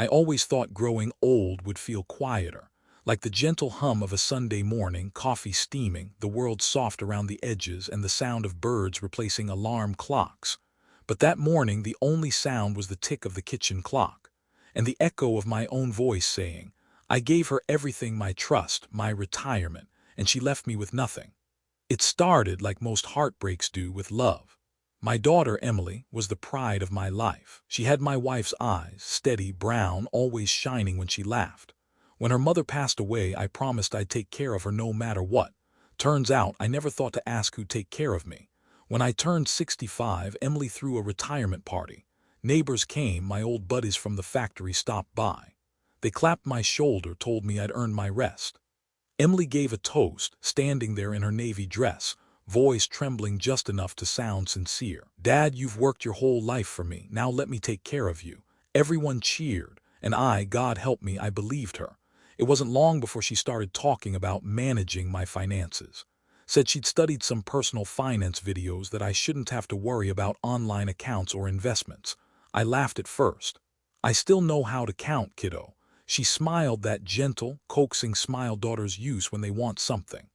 I always thought growing old would feel quieter, like the gentle hum of a Sunday morning, coffee steaming, the world soft around the edges, and the sound of birds replacing alarm clocks. But that morning the only sound was the tick of the kitchen clock, and the echo of my own voice saying, "I gave her everything, my trust, my retirement, and she left me with nothing." It started like most heartbreaks do, with love. My daughter, Emily, was the pride of my life. She had my wife's eyes, steady, brown, always shining when she laughed. When her mother passed away, I promised I'd take care of her no matter what. Turns out I never thought to ask who'd take care of me. When I turned 65, Emily threw a retirement party. Neighbors came, my old buddies from the factory stopped by. They clapped my shoulder, told me I'd earned my rest. Emily gave a toast, standing there in her navy dress, voice trembling just enough to sound sincere. "Dad, you've worked your whole life for me, now let me take care of you." Everyone cheered, and I, God help me, I believed her. It wasn't long before she started talking about managing my finances. Said she'd studied some personal finance videos that I shouldn't have to worry about online accounts or investments. I laughed at first. "I still know how to count, kiddo." She smiled, that gentle, coaxing smile daughters use when they want something.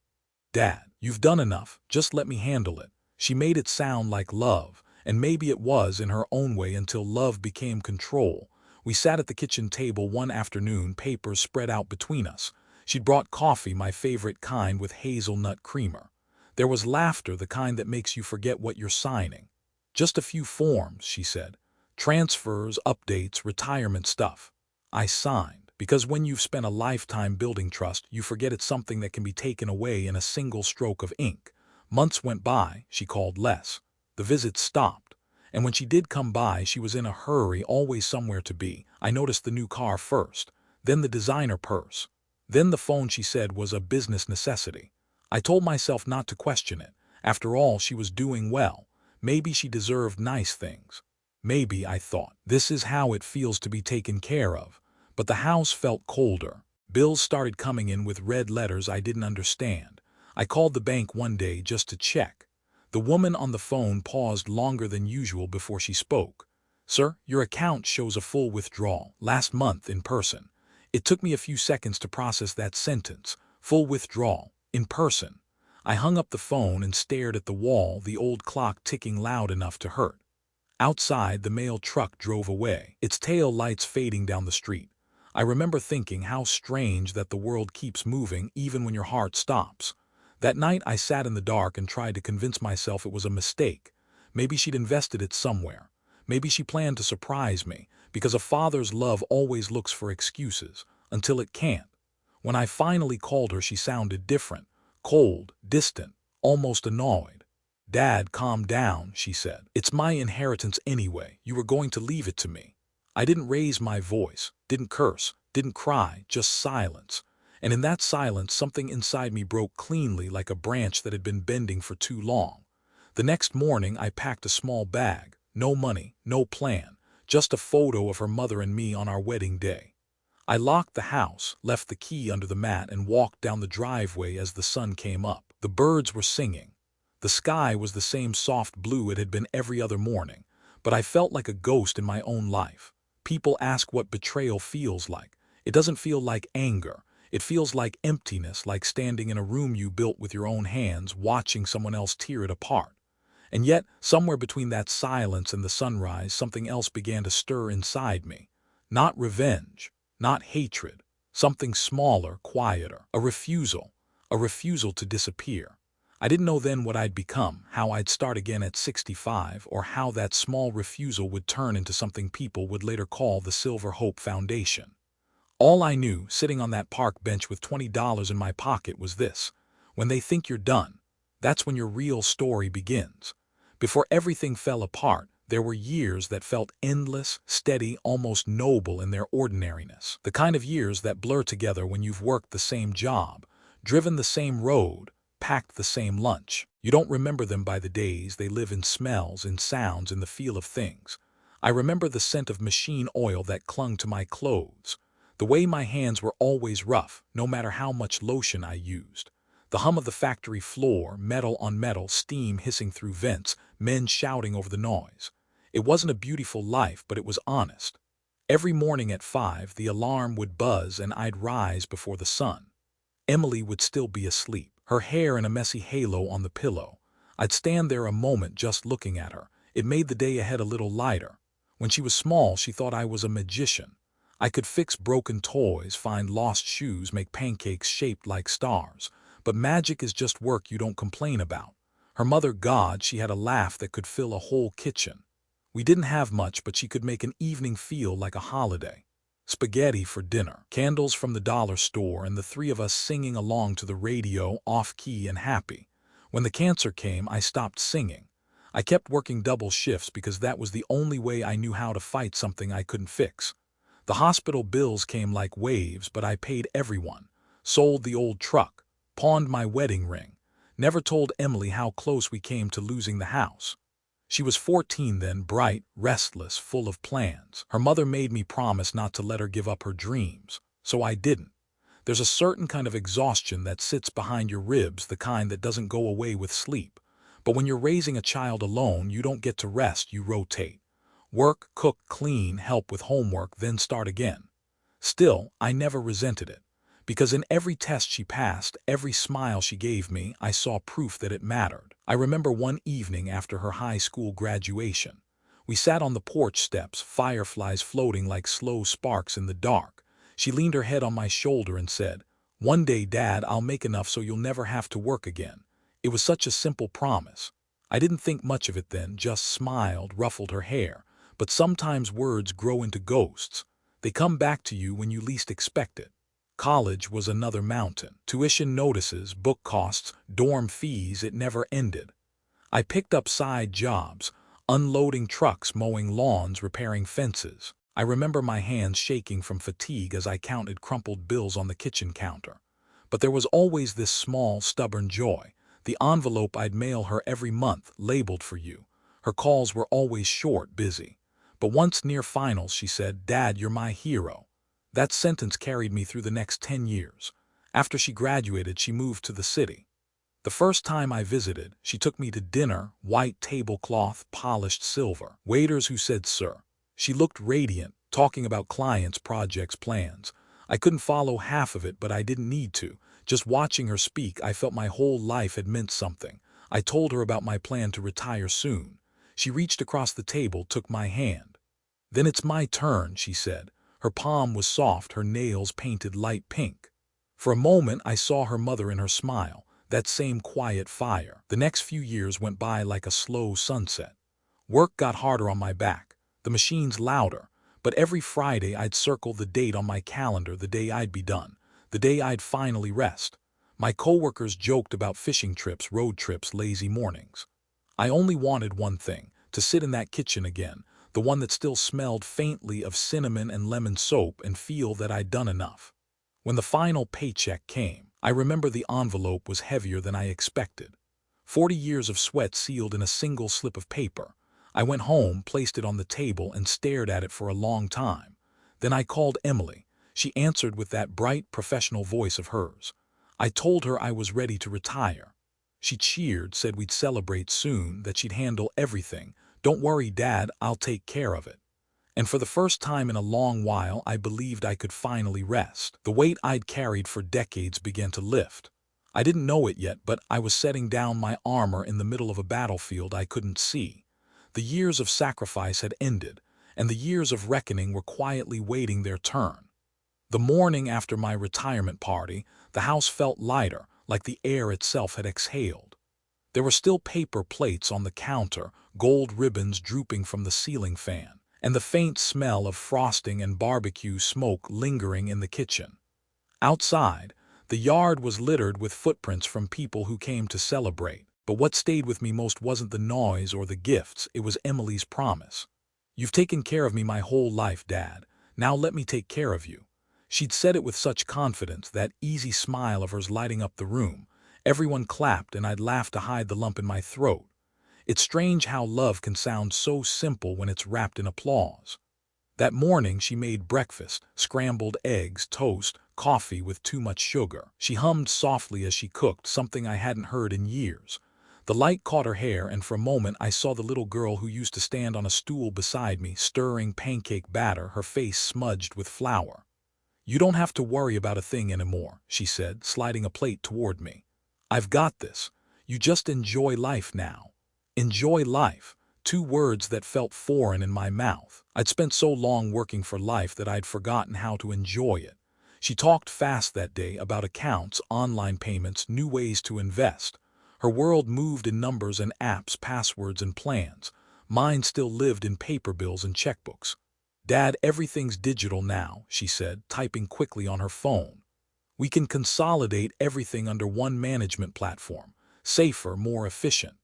"Dad, you've done enough, just let me handle it." She made it sound like love, and maybe it was in her own way until love became control. We sat at the kitchen table one afternoon, papers spread out between us. She'd brought coffee, my favorite kind, with hazelnut creamer. There was laughter, the kind that makes you forget what you're signing. "Just a few forms," she said. "Transfers, updates, retirement stuff." I signed, because when you've spent a lifetime building trust, you forget it's something that can be taken away in a single stroke of ink. Months went by, she called less. The visits stopped. And when she did come by, she was in a hurry, always somewhere to be. I noticed the new car first, then the designer purse. Then the phone she said was a business necessity. I told myself not to question it. After all, she was doing well. Maybe she deserved nice things. Maybe, I thought, this is how it feels to be taken care of. But the house felt colder. Bills started coming in with red letters I didn't understand. I called the bank one day just to check. The woman on the phone paused longer than usual before she spoke. "Sir, your account shows a full withdrawal, last month in person." It took me a few seconds to process that sentence. Full withdrawal, in person. I hung up the phone and stared at the wall, the old clock ticking loud enough to hurt. Outside, the mail truck drove away, its tail lights fading down the street. I remember thinking how strange that the world keeps moving even when your heart stops. That night I sat in the dark and tried to convince myself it was a mistake. Maybe she'd invested it somewhere. Maybe she planned to surprise me, because a father's love always looks for excuses, until it can't. When I finally called her, she sounded different, cold, distant, almost annoyed. "Dad, calm down," she said. "It's my inheritance anyway. You were going to leave it to me." I didn't raise my voice, didn't curse, didn't cry, just silence. And in that silence, something inside me broke cleanly, like a branch that had been bending for too long. The next morning, I packed a small bag. No money, no plan, just a photo of her mother and me on our wedding day. I locked the house, left the key under the mat, and walked down the driveway as the sun came up. The birds were singing. The sky was the same soft blue it had been every other morning, but I felt like a ghost in my own life. People ask what betrayal feels like. It doesn't feel like anger. It feels like emptiness, like standing in a room you built with your own hands, watching someone else tear it apart. And yet, somewhere between that silence and the sunrise, something else began to stir inside me. Not revenge, not hatred, something smaller, quieter, a refusal to disappear. I didn't know then what I'd become, how I'd start again at 65, or how that small refusal would turn into something people would later call the Silver Hope Foundation. All I knew, sitting on that park bench with $20 in my pocket, was this: when they think you're done, that's when your real story begins. Before everything fell apart, there were years that felt endless, steady, almost noble in their ordinariness. The kind of years that blur together when you've worked the same job, driven the same road, packed the same lunch. You don't remember them by the days, they live in smells, in sounds, in the feel of things. I remember the scent of machine oil that clung to my clothes, the way my hands were always rough, no matter how much lotion I used. The hum of the factory floor, metal on metal, steam hissing through vents, men shouting over the noise. It wasn't a beautiful life, but it was honest. Every morning at 5, the alarm would buzz and I'd rise before the sun. Emily would still be asleep, her hair in a messy halo on the pillow. I'd stand there a moment just looking at her. It made the day ahead a little lighter. When she was small, she thought I was a magician. I could fix broken toys, find lost shoes, make pancakes shaped like stars. But magic is just work you don't complain about. Her mother, God, she had a laugh that could fill a whole kitchen. We didn't have much, but she could make an evening feel like a holiday. Spaghetti for dinner, candles from the dollar store, and the three of us singing along to the radio, off-key and happy. When the cancer came, I stopped singing. I kept working double shifts because that was the only way I knew how to fight something I couldn't fix. The hospital bills came like waves, but I paid everyone. Sold the old truck, pawned my wedding ring, never told Emily how close we came to losing the house. She was 14 then, bright, restless, full of plans. Her mother made me promise not to let her give up her dreams, so I didn't. There's a certain kind of exhaustion that sits behind your ribs, the kind that doesn't go away with sleep. But when you're raising a child alone, you don't get to rest, you rotate. Work, cook, clean, help with homework, then start again. Still, I never resented it. Because in every test she passed, every smile she gave me, I saw proof that it mattered. I remember one evening after her high school graduation. We sat on the porch steps, fireflies floating like slow sparks in the dark. She leaned her head on my shoulder and said, "One day, Dad, I'll make enough so you'll never have to work again." It was such a simple promise. I didn't think much of it then, just smiled, ruffled her hair. But sometimes words grow into ghosts. They come back to you when you least expect it. College was another mountain. Tuition notices, book costs, dorm fees, it never ended. I picked up side jobs, unloading trucks, mowing lawns, repairing fences. I remember my hands shaking from fatigue as I counted crumpled bills on the kitchen counter. But there was always this small, stubborn joy. The envelope I'd mail her every month, labeled for you. Her calls were always short, busy. But once near finals, she said, "Dad, you're my hero." That sentence carried me through the next 10 years. After she graduated, she moved to the city. The first time I visited, she took me to dinner, white tablecloth, polished silver. Waiters who said, "Sir." She looked radiant, talking about clients, projects, plans. I couldn't follow half of it, but I didn't need to. Just watching her speak, I felt my whole life had meant something. I told her about my plan to retire soon. She reached across the table, took my hand. "Then it's my turn," she said. Her palm was soft, her nails painted light pink. For a moment I saw her mother in her smile, that same quiet fire. The next few years went by like a slow sunset. Work got harder on my back, the machines louder, but every Friday I'd circle the date on my calendar, the day I'd be done, the day I'd finally rest. My coworkers joked about fishing trips, road trips, lazy mornings. I only wanted one thing, to sit in that kitchen again, the one that still smelled faintly of cinnamon and lemon soap, and feel that I'd done enough. When the final paycheck came, I remember the envelope was heavier than I expected. 40 years of sweat sealed in a single slip of paper. I went home, placed it on the table, and stared at it for a long time. Then I called Emily. She answered with that bright, professional voice of hers. I told her I was ready to retire. She cheered, said we'd celebrate soon, that she'd handle everything. "Don't worry, Dad, I'll take care of it." And for the first time in a long while, I believed I could finally rest. The weight I'd carried for decades began to lift. I didn't know it yet, but I was setting down my armor in the middle of a battlefield I couldn't see. The years of sacrifice had ended, and the years of reckoning were quietly waiting their turn. The morning after my retirement party, the house felt lighter, like the air itself had exhaled. There were still paper plates on the counter, gold ribbons drooping from the ceiling fan, and the faint smell of frosting and barbecue smoke lingering in the kitchen. Outside, the yard was littered with footprints from people who came to celebrate. But what stayed with me most wasn't the noise or the gifts, it was Emily's promise. "You've taken care of me my whole life, Dad. Now let me take care of you." She'd said it with such confidence, that easy smile of hers lighting up the room. Everyone clapped, and I'd laugh to hide the lump in my throat. It's strange how love can sound so simple when it's wrapped in applause. That morning she made breakfast, scrambled eggs, toast, coffee with too much sugar. She hummed softly as she cooked, something I hadn't heard in years. The light caught her hair, and for a moment I saw the little girl who used to stand on a stool beside me, stirring pancake batter, her face smudged with flour. "You don't have to worry about a thing anymore," she said, sliding a plate toward me. "I've got this. You just enjoy life now." Enjoy life. Two words that felt foreign in my mouth. I'd spent so long working for life that I'd forgotten how to enjoy it. She talked fast that day about accounts, online payments, new ways to invest. Her world moved in numbers and apps, passwords and plans. Mine still lived in paper bills and checkbooks. "Dad, everything's digital now," she said, typing quickly on her phone. "We can consolidate everything under one management platform. Safer, more efficient."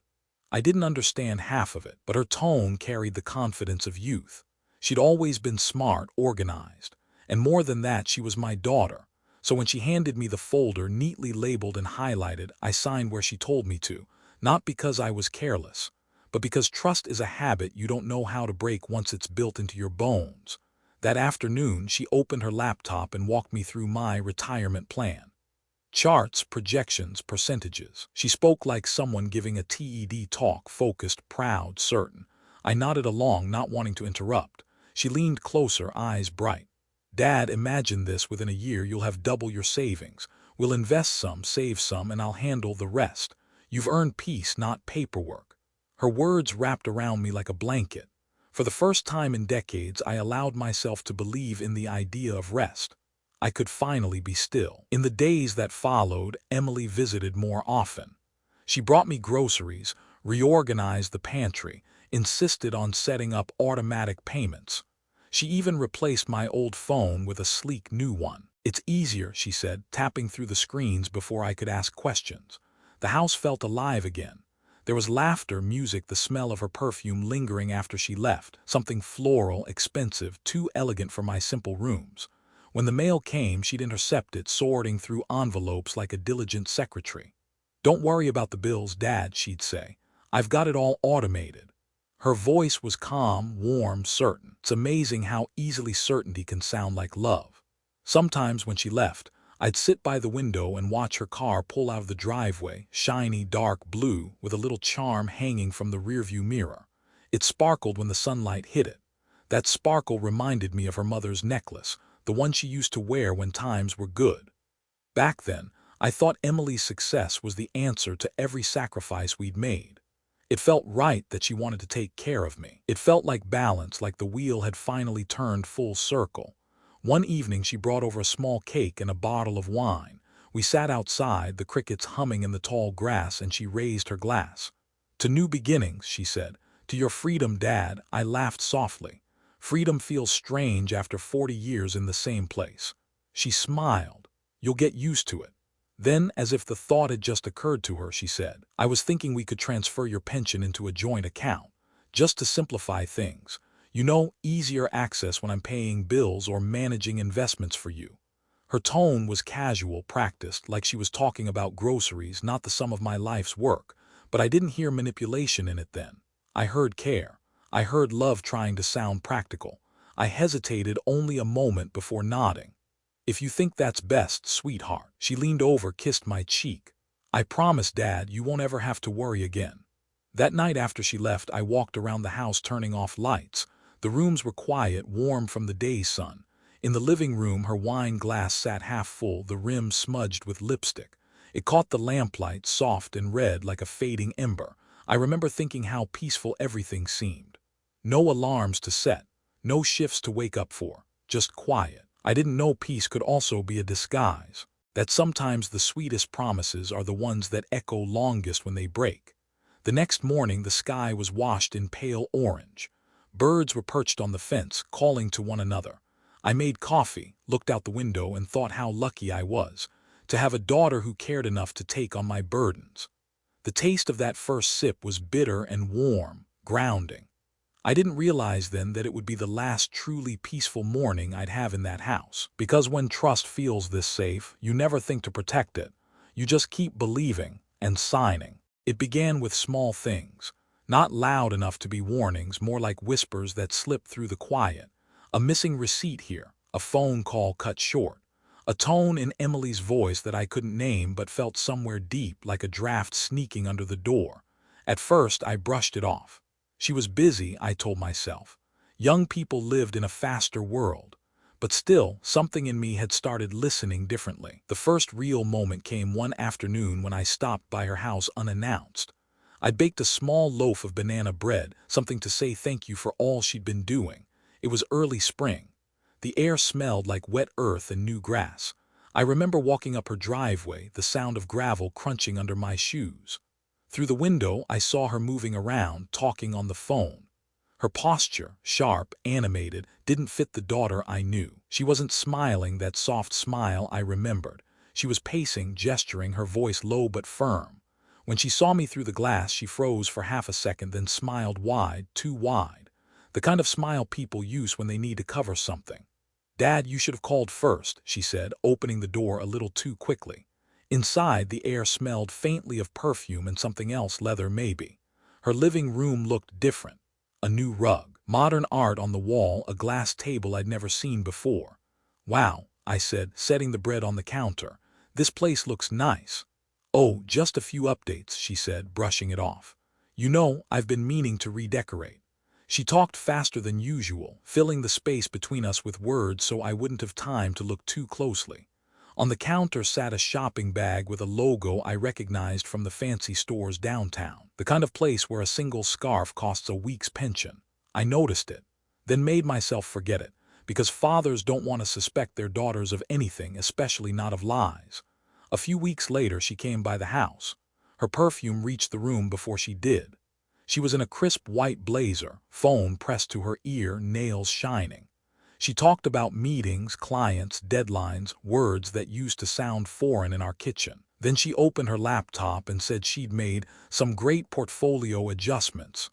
I didn't understand half of it, but her tone carried the confidence of youth. She'd always been smart, organized. And more than that, she was my daughter. So when she handed me the folder, neatly labeled and highlighted, I signed where she told me to, not because I was careless, but because trust is a habit you don't know how to break once it's built into your bones. That afternoon, she opened her laptop and walked me through my retirement plan. Charts, projections, percentages. She spoke like someone giving a TED talk, focused, proud, certain. I nodded along, not wanting to interrupt. She leaned closer, eyes bright. "Dad, imagine this. Within a year, you'll have double your savings. We'll invest some, save some, and I'll handle the rest. You've earned peace, not paperwork." Her words wrapped around me like a blanket. For the first time in decades, I allowed myself to believe in the idea of rest. I could finally be still. In the days that followed, Emily visited more often. She brought me groceries, reorganized the pantry, insisted on setting up automatic payments. She even replaced my old phone with a sleek new one. "It's easier," she said, tapping through the screens before I could ask questions. The house felt alive again. There was laughter, music, the smell of her perfume lingering after she left, something floral, expensive, too elegant for my simple rooms. When the mail came, she'd intercept it, sorting through envelopes like a diligent secretary. "Don't worry about the bills, Dad," she'd say. "I've got it all automated." Her voice was calm, warm, certain. It's amazing how easily certainty can sound like love. Sometimes when she left, I'd sit by the window and watch her car pull out of the driveway, shiny, dark blue, with a little charm hanging from the rearview mirror. It sparkled when the sunlight hit it. That sparkle reminded me of her mother's necklace, the one she used to wear when times were good. Back then, I thought Emily's success was the answer to every sacrifice we'd made. It felt right that she wanted to take care of me. It felt like balance, like the wheel had finally turned full circle. One evening she brought over a small cake and a bottle of wine. We sat outside, the crickets humming in the tall grass, and she raised her glass. "To new beginnings," she said. "To your freedom, Dad." I laughed softly. Freedom feels strange after 40 years in the same place. She smiled. "You'll get used to it." Then, as if the thought had just occurred to her, she said, "I was thinking we could transfer your pension into a joint account, just to simplify things. You know, easier access when I'm paying bills or managing investments for you." Her tone was casual, practiced, like she was talking about groceries, not the sum of my life's work. But I didn't hear manipulation in it then. I heard care. I heard love trying to sound practical. I hesitated only a moment before nodding. "If you think that's best, sweetheart." She leaned over, kissed my cheek. "I promise, Dad, you won't ever have to worry again." That night after she left, I walked around the house turning off lights. The rooms were quiet, warm from the day's sun. In the living room, her wine glass sat half full, the rim smudged with lipstick. It caught the lamplight, soft and red like a fading ember. I remember thinking how peaceful everything seemed. No alarms to set, no shifts to wake up for, just quiet. I didn't know peace could also be a disguise, that sometimes the sweetest promises are the ones that echo longest when they break. The next morning, the sky was washed in pale orange. Birds were perched on the fence, calling to one another. I made coffee, looked out the window, and thought how lucky I was to have a daughter who cared enough to take on my burdens. The taste of that first sip was bitter and warm, grounding. I didn't realize then that it would be the last truly peaceful morning I'd have in that house. Because when trust feels this safe, you never think to protect it. You just keep believing and signing. It began with small things, not loud enough to be warnings, more like whispers that slipped through the quiet. A missing receipt here, a phone call cut short, a tone in Emily's voice that I couldn't name but felt somewhere deep, like a draft sneaking under the door. At first, I brushed it off. She was busy, I told myself. Young people lived in a faster world. But still, something in me had started listening differently. The first real moment came one afternoon when I stopped by her house unannounced. I'd baked a small loaf of banana bread, something to say thank you for all she'd been doing. It was early spring. The air smelled like wet earth and new grass. I remember walking up her driveway, the sound of gravel crunching under my shoes. Through the window, I saw her moving around, talking on the phone. Her posture, sharp, animated, didn't fit the daughter I knew. She wasn't smiling that soft smile I remembered. She was pacing, gesturing, her voice low but firm. When she saw me through the glass, she froze for half a second, then smiled wide, too wide. The kind of smile people use when they need to cover something. "Dad, you should have called first," she said, opening the door a little too quickly. Inside, the air smelled faintly of perfume and something else, leather maybe. Her living room looked different. A new rug, modern art on the wall, a glass table I'd never seen before. "Wow," I said, setting the bread on the counter. "This place looks nice." "Oh, just a few updates," she said, brushing it off. "You know, I've been meaning to redecorate." She talked faster than usual, filling the space between us with words so I wouldn't have time to look too closely. On the counter sat a shopping bag with a logo I recognized from the fancy stores downtown, the kind of place where a single scarf costs a week's pension. I noticed it, then made myself forget it, because fathers don't want to suspect their daughters of anything, especially not of lies. A few weeks later, she came by the house. Her perfume reached the room before she did. She was in a crisp white blazer, phone pressed to her ear, nails shining. She talked about meetings, clients, deadlines, words that used to sound foreign in our kitchen. Then she opened her laptop and said she'd made some great portfolio adjustments.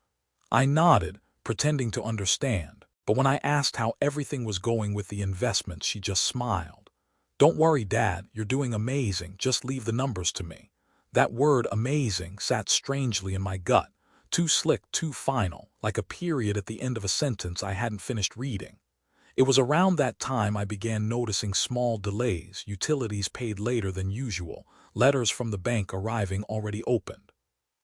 I nodded, pretending to understand, but when I asked how everything was going with the investments, she just smiled. "Don't worry, Dad, you're doing amazing, just leave the numbers to me." That word amazing sat strangely in my gut, too slick, too final, like a period at the end of a sentence I hadn't finished reading. It was around that time I began noticing small delays, utilities paid later than usual, letters from the bank arriving already opened.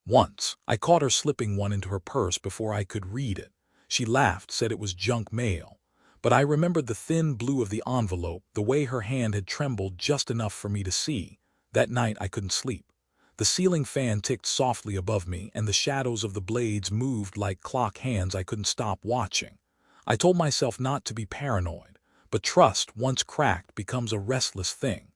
Once, I caught her slipping one into her purse before I could read it. She laughed, said it was junk mail. But I remembered the thin blue of the envelope, the way her hand had trembled just enough for me to see. That night I couldn't sleep. The ceiling fan ticked softly above me, and the shadows of the blades moved like clock hands I couldn't stop watching. I told myself not to be paranoid, but trust, once cracked, becomes a restless thing.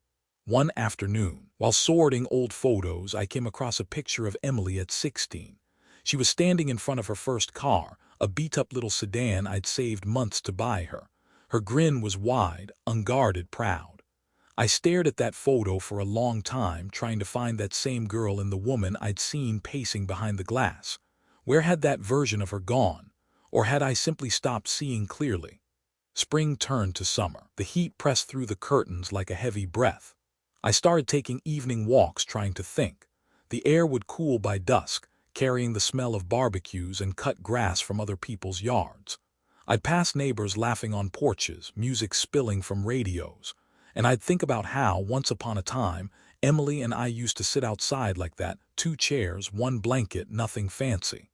One afternoon, while sorting old photos, I came across a picture of Emily at 16. She was standing in front of her first car, a beat-up little sedan I'd saved months to buy her. Her grin was wide, unguarded, proud. I stared at that photo for a long time, trying to find that same girl in the woman I'd seen pacing behind the glass. Where had that version of her gone? Or had I simply stopped seeing clearly? Spring turned to summer. The heat pressed through the curtains like a heavy breath. I started taking evening walks, trying to think. The air would cool by dusk, carrying the smell of barbecues and cut grass from other people's yards. I'd pass neighbors laughing on porches, music spilling from radios, and I'd think about how, once upon a time, Emily and I used to sit outside like that, 2 chairs, 1 blanket, nothing fancy.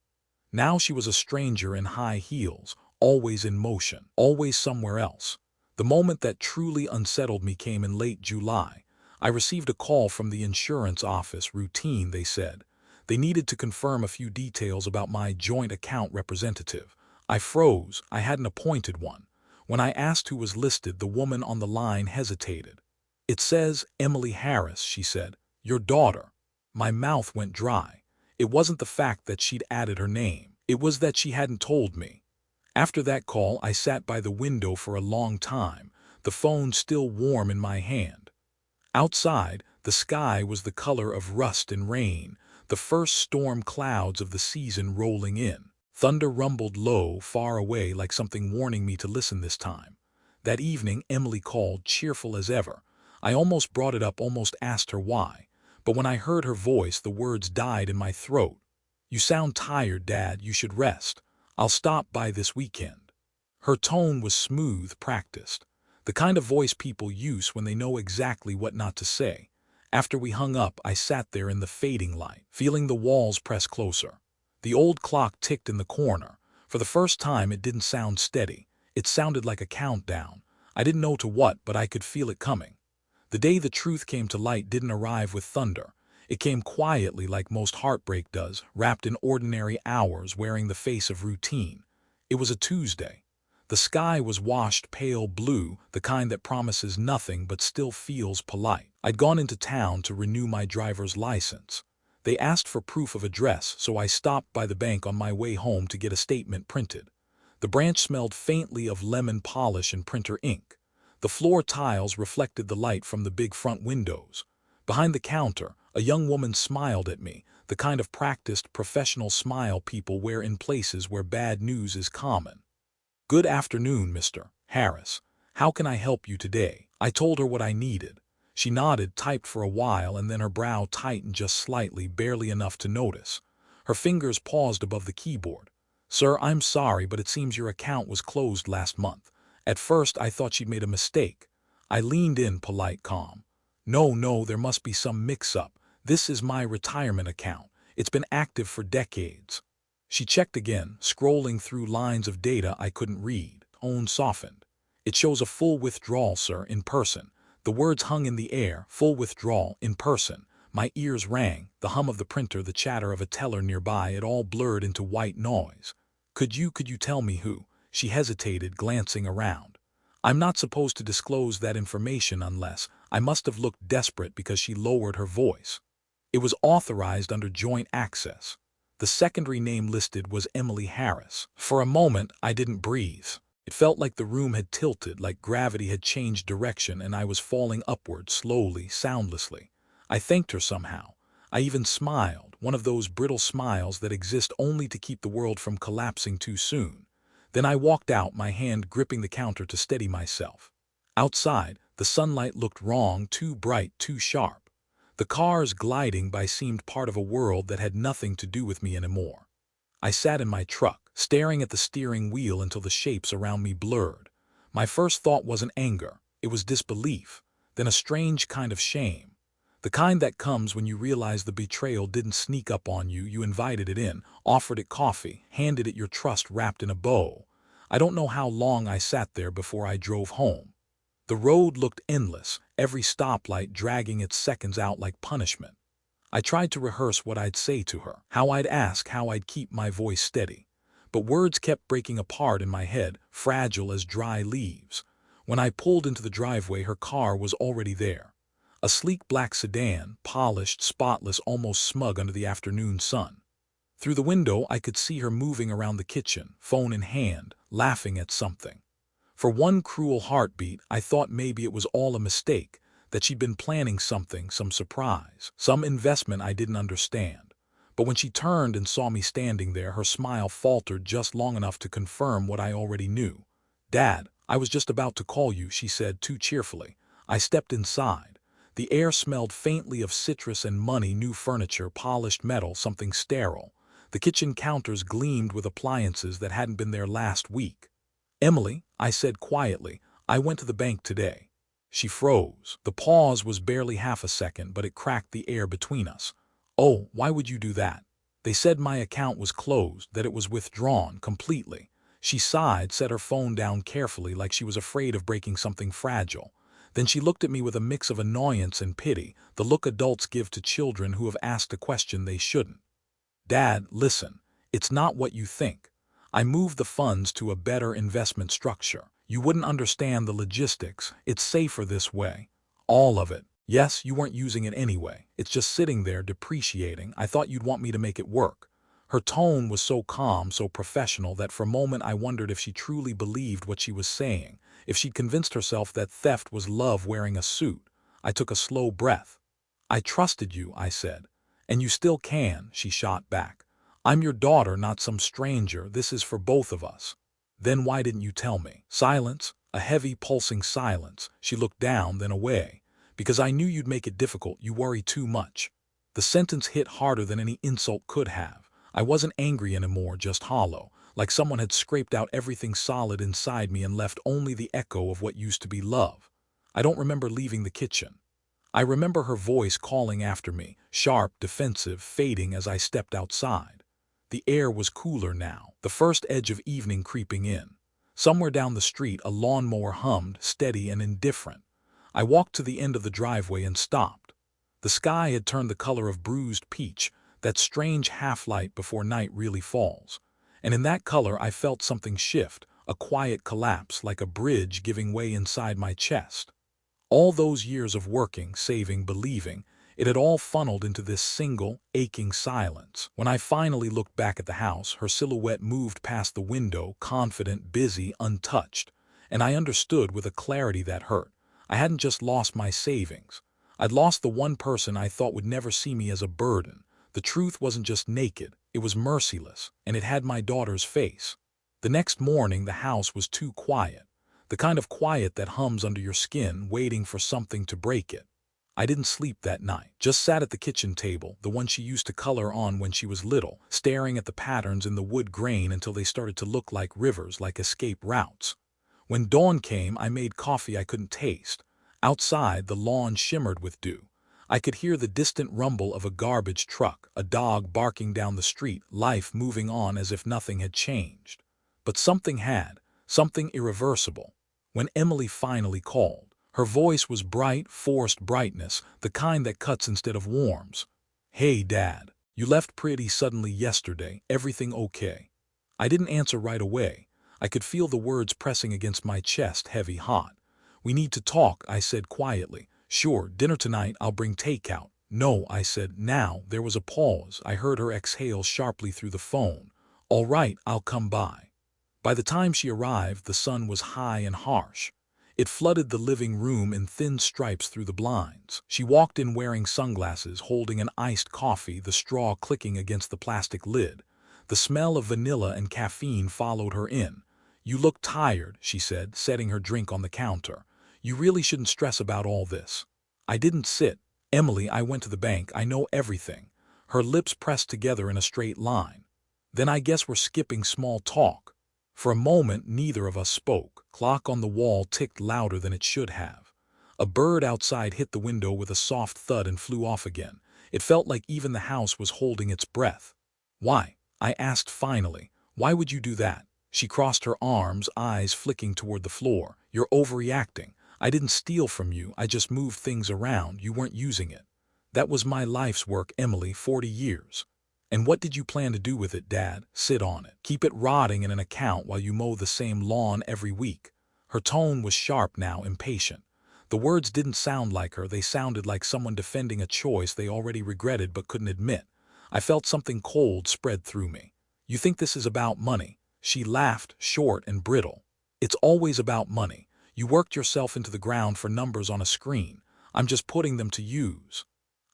Now she was a stranger in high heels, always in motion, always somewhere else. The moment that truly unsettled me came in late July. I received a call from the insurance office, routine, they said. They needed to confirm a few details about my joint account representative. I froze, I hadn't appointed one. When I asked who was listed, the woman on the line hesitated. "It says Emily Harris," she said. "Your daughter." My mouth went dry. It wasn't the fact that she'd added her name. It was that she hadn't told me. After that call, I sat by the window for a long time, the phone still warm in my hand. Outside, the sky was the color of rust and rain, the first storm clouds of the season rolling in. Thunder rumbled low, far away, like something warning me to listen this time. That evening, Emily called, cheerful as ever. I almost brought it up, almost asked her why. But when I heard her voice, the words died in my throat. "You sound tired, Dad. You should rest. I'll stop by this weekend." Her tone was smooth, practiced. The kind of voice people use when they know exactly what not to say. After we hung up, I sat there in the fading light, feeling the walls press closer. The old clock ticked in the corner. For the first time, it didn't sound steady. It sounded like a countdown. I didn't know to what, but I could feel it coming. The day the truth came to light didn't arrive with thunder. It came quietly like most heartbreak does, wrapped in ordinary hours, wearing the face of routine. It was a Tuesday. The sky was washed pale blue, the kind that promises nothing but still feels polite. I'd gone into town to renew my driver's license. They asked for proof of address, so I stopped by the bank on my way home to get a statement printed. The branch smelled faintly of lemon polish and printer ink. The floor tiles reflected the light from the big front windows. Behind the counter, a young woman smiled at me, the kind of practiced, professional smile people wear in places where bad news is common. "Good afternoon, Mr. Harris. How can I help you today?" I told her what I needed. She nodded, typed for a while, and then her brow tightened just slightly, barely enough to notice. Her fingers paused above the keyboard. "Sir, I'm sorry, but it seems your account was closed last month." At first, I thought she'd made a mistake. I leaned in, polite, calm. No, there must be some mix-up. This is my retirement account. It's been active for decades." She checked again, scrolling through lines of data I couldn't read. Tone softened. "It shows a full withdrawal, sir, in person." The words hung in the air, full withdrawal, in person. My ears rang, the hum of the printer, the chatter of a teller nearby, it all blurred into white noise. Could you tell me who?" She hesitated, glancing around. "I'm not supposed to disclose that information unless—" I must have looked desperate because she lowered her voice. "It was authorized under joint access." The secondary name listed was Emily Harris. For a moment, I didn't breathe. It felt like the room had tilted, like gravity had changed direction and I was falling upward, slowly, soundlessly. I thanked her somehow. I even smiled, one of those brittle smiles that exist only to keep the world from collapsing too soon. Then I walked out, my hand gripping the counter to steady myself. Outside, the sunlight looked wrong, too bright, too sharp. The cars gliding by seemed part of a world that had nothing to do with me anymore. I sat in my truck, staring at the steering wheel until the shapes around me blurred. My first thought wasn't anger, it was disbelief, then a strange kind of shame. The kind that comes when you realize the betrayal didn't sneak up on you, you invited it in, offered it coffee, handed it your trust wrapped in a bow. I don't know how long I sat there before I drove home. The road looked endless, every stoplight dragging its seconds out like punishment. I tried to rehearse what I'd say to her, how I'd ask, how I'd keep my voice steady. But words kept breaking apart in my head, fragile as dry leaves. When I pulled into the driveway, her car was already there. A sleek black sedan, polished, spotless, almost smug under the afternoon sun. Through the window, I could see her moving around the kitchen, phone in hand, laughing at something. For one cruel heartbeat, I thought maybe it was all a mistake, that she'd been planning something, some surprise, some investment I didn't understand. But when she turned and saw me standing there, her smile faltered just long enough to confirm what I already knew. "Dad, I was just about to call you," she said too cheerfully. I stepped inside. The air smelled faintly of citrus and money, new furniture, polished metal, something sterile. The kitchen counters gleamed with appliances that hadn't been there last week. "Emily," I said quietly, "I went to the bank today." She froze. The pause was barely half a second, but it cracked the air between us. "Oh, why would you do that?" "They said my account was closed, that it was withdrawn completely." She sighed, set her phone down carefully like she was afraid of breaking something fragile. Then she looked at me with a mix of annoyance and pity, the look adults give to children who have asked a question they shouldn't. "Dad, listen, it's not what you think. I moved the funds to a better investment structure. You wouldn't understand the logistics. It's safer this way. All of it. Yes, you weren't using it anyway. It's just sitting there depreciating. I thought you'd want me to make it work." Her tone was so calm, so professional, that for a moment I wondered if she truly believed what she was saying, if she'd convinced herself that theft was love wearing a suit. I took a slow breath. "I trusted you," I said. "And you still can," she shot back. "I'm your daughter, not some stranger. This is for both of us." "Then why didn't you tell me?" Silence, a heavy, pulsing silence. She looked down, then away. "Because I knew you'd make it difficult. You worry too much." The sentence hit harder than any insult could have. I wasn't angry anymore, just hollow, like someone had scraped out everything solid inside me and left only the echo of what used to be love. I don't remember leaving the kitchen. I remember her voice calling after me, sharp, defensive, fading as I stepped outside. The air was cooler now, the first edge of evening creeping in. Somewhere down the street a lawnmower hummed, steady and indifferent. I walked to the end of the driveway and stopped. The sky had turned the color of bruised peach, that strange half-light before night really falls. And in that color I felt something shift, a quiet collapse like a bridge giving way inside my chest. All those years of working, saving, believing, it had all funneled into this single, aching silence. When I finally looked back at the house, her silhouette moved past the window, confident, busy, untouched. And I understood with a clarity that hurt. I hadn't just lost my savings. I'd lost the one person I thought would never see me as a burden. The truth wasn't just naked, it was merciless, and it had my daughter's face. The next morning the house was too quiet. The kind of quiet that hums under your skin, waiting for something to break it. I didn't sleep that night, just sat at the kitchen table, the one she used to color on when she was little, staring at the patterns in the wood grain until they started to look like rivers, like escape routes. When dawn came, I made coffee I couldn't taste. Outside, the lawn shimmered with dew. I could hear the distant rumble of a garbage truck, a dog barking down the street, life moving on as if nothing had changed. But something had, something irreversible. When Emily finally called, her voice was bright, forced brightness, the kind that cuts instead of warms. "Hey, Dad, you left pretty suddenly yesterday, everything okay?" I didn't answer right away. I could feel the words pressing against my chest, heavy, hot. "We need to talk," I said quietly. "Sure, dinner tonight, I'll bring takeout." "No," I said. Now there was a pause. I heard her exhale sharply through the phone. "All right, I'll come by." By the time she arrived, the sun was high and harsh. It flooded the living room in thin stripes through the blinds. She walked in wearing sunglasses, holding an iced coffee, the straw clicking against the plastic lid. The smell of vanilla and caffeine followed her in. "You look tired," she said, setting her drink on the counter. "You really shouldn't stress about all this." I didn't sit. "Emily, I went to the bank. I know everything." Her lips pressed together in a straight line. "Then I guess we're skipping small talk." For a moment, neither of us spoke. Clock on the wall ticked louder than it should have. A bird outside hit the window with a soft thud and flew off again. It felt like even the house was holding its breath. "Why?" I asked finally. "Why would you do that?" She crossed her arms, eyes flicking toward the floor. "You're overreacting. I didn't steal from you, I just moved things around. You weren't using it." "That was my life's work, Emily, 40 years. "And what did you plan to do with it, Dad? Sit on it? Keep it rotting in an account while you mow the same lawn every week?" Her tone was sharp now, impatient. The words didn't sound like her, they sounded like someone defending a choice they already regretted but couldn't admit. I felt something cold spread through me. "You think this is about money?" She laughed, short and brittle. "It's always about money. You worked yourself into the ground for numbers on a screen. I'm just putting them to use."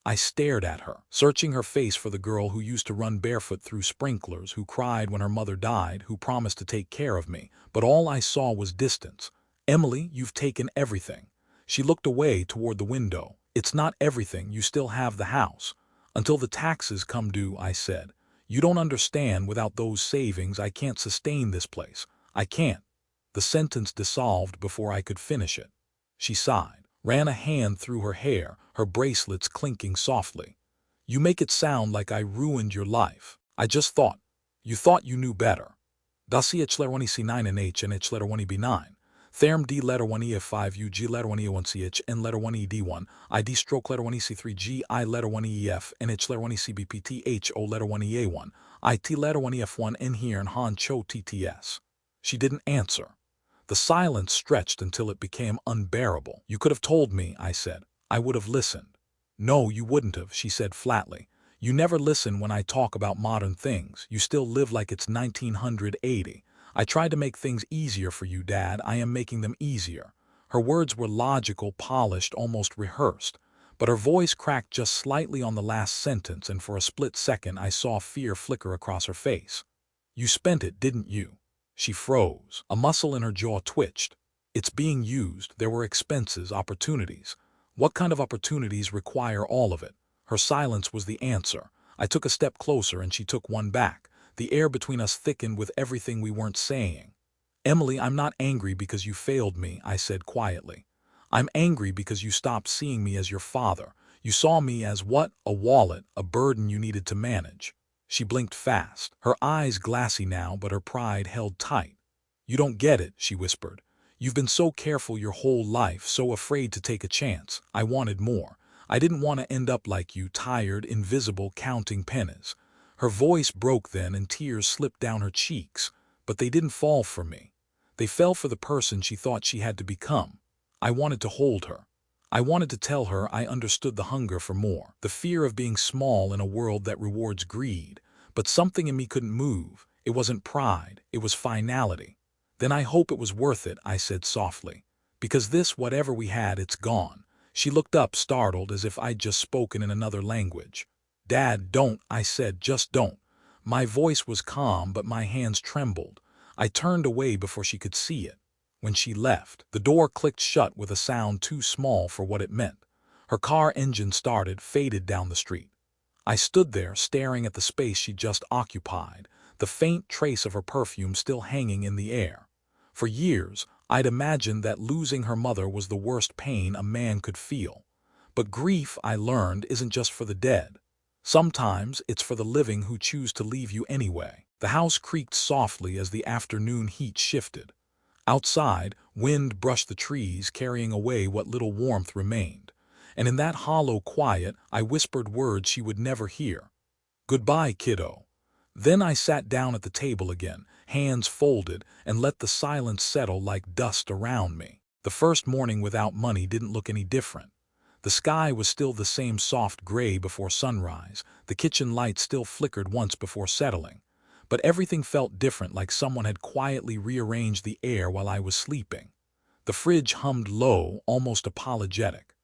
I stared at her, searching her face for the girl who used to run barefoot through sprinklers, who cried when her mother died, who promised to take care of me, but all I saw was distance. "Emily, you've taken everything." She looked away toward the window. "It's not everything, you still have the house." "Until the taxes come due," I said. "You don't understand, without those savings I can't sustain this place. I can't." The sentence dissolved before I could finish it. She sighed, ran a hand through her hair, her bracelets clinking softly. "You make it sound like I ruined your life. I just thought. You thought you knew better." Dasi letter C9 and H and H letter 1 B9. Therm D letter 1 E5 U G letter 1 E1 CH N letter 1 ED1 ID stroke letter 1 EC3 G I letter 1 EF and H letter 1 ECBPT H O letter 1 EA1 IT letter 1 EF1 N here and Han Cho TTS. She didn't answer. The silence stretched until it became unbearable. "You could have told me," I said. "I would have listened." "No, you wouldn't have," she said flatly. "You never listen when I talk about modern things. You still live like it's 1980. I tried to make things easier for you, Dad. I am making them easier." Her words were logical, polished, almost rehearsed. But her voice cracked just slightly on the last sentence, and for a split second I saw fear flicker across her face. "You spent it, didn't you?" She froze. A muscle in her jaw twitched. "It's being used. There were expenses, opportunities." "What kind of opportunities require all of it?" Her silence was the answer. I took a step closer and she took one back. The air between us thickened with everything we weren't saying. "Emily, I'm not angry because you failed me," I said quietly. "I'm angry because you stopped seeing me as your father. You saw me as what? A wallet, a burden you needed to manage." She blinked fast, her eyes glassy now but her pride held tight. "You don't get it," she whispered. "You've been so careful your whole life, so afraid to take a chance. I wanted more. I didn't want to end up like you, tired, invisible, counting pennies." Her voice broke then and tears slipped down her cheeks, but they didn't fall for me. They fell for the person she thought she had to become. I wanted to hold her. I wanted to tell her I understood the hunger for more, the fear of being small in a world that rewards greed, but something in me couldn't move. It wasn't pride, it was finality. "Then I hope it was worth it," I said softly. "Because this, whatever we had, it's gone." She looked up, startled, as if I'd just spoken in another language. "Dad, don't," I said, "just don't." My voice was calm, but my hands trembled. I turned away before she could see it. When she left, the door clicked shut with a sound too small for what it meant. Her car engine started, faded down the street. I stood there, staring at the space she'd just occupied, the faint trace of her perfume still hanging in the air. For years, I'd imagined that losing her mother was the worst pain a man could feel. But grief, I learned, isn't just for the dead. Sometimes it's for the living who choose to leave you anyway. The house creaked softly as the afternoon heat shifted. Outside, wind brushed the trees, carrying away what little warmth remained. And in that hollow quiet, I whispered words she would never hear. "Goodbye, kiddo." Then I sat down at the table again, hands folded, and let the silence settle like dust around me. The first morning without money didn't look any different. The sky was still the same soft gray before sunrise, the kitchen light still flickered once before settling. But everything felt different, like someone had quietly rearranged the air while I was sleeping. The fridge hummed low, almost apologetic.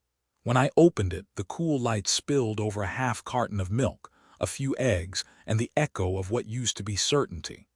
When I opened it, the cool light spilled over a half carton of milk, a few eggs, and the echo of what used to be certainty.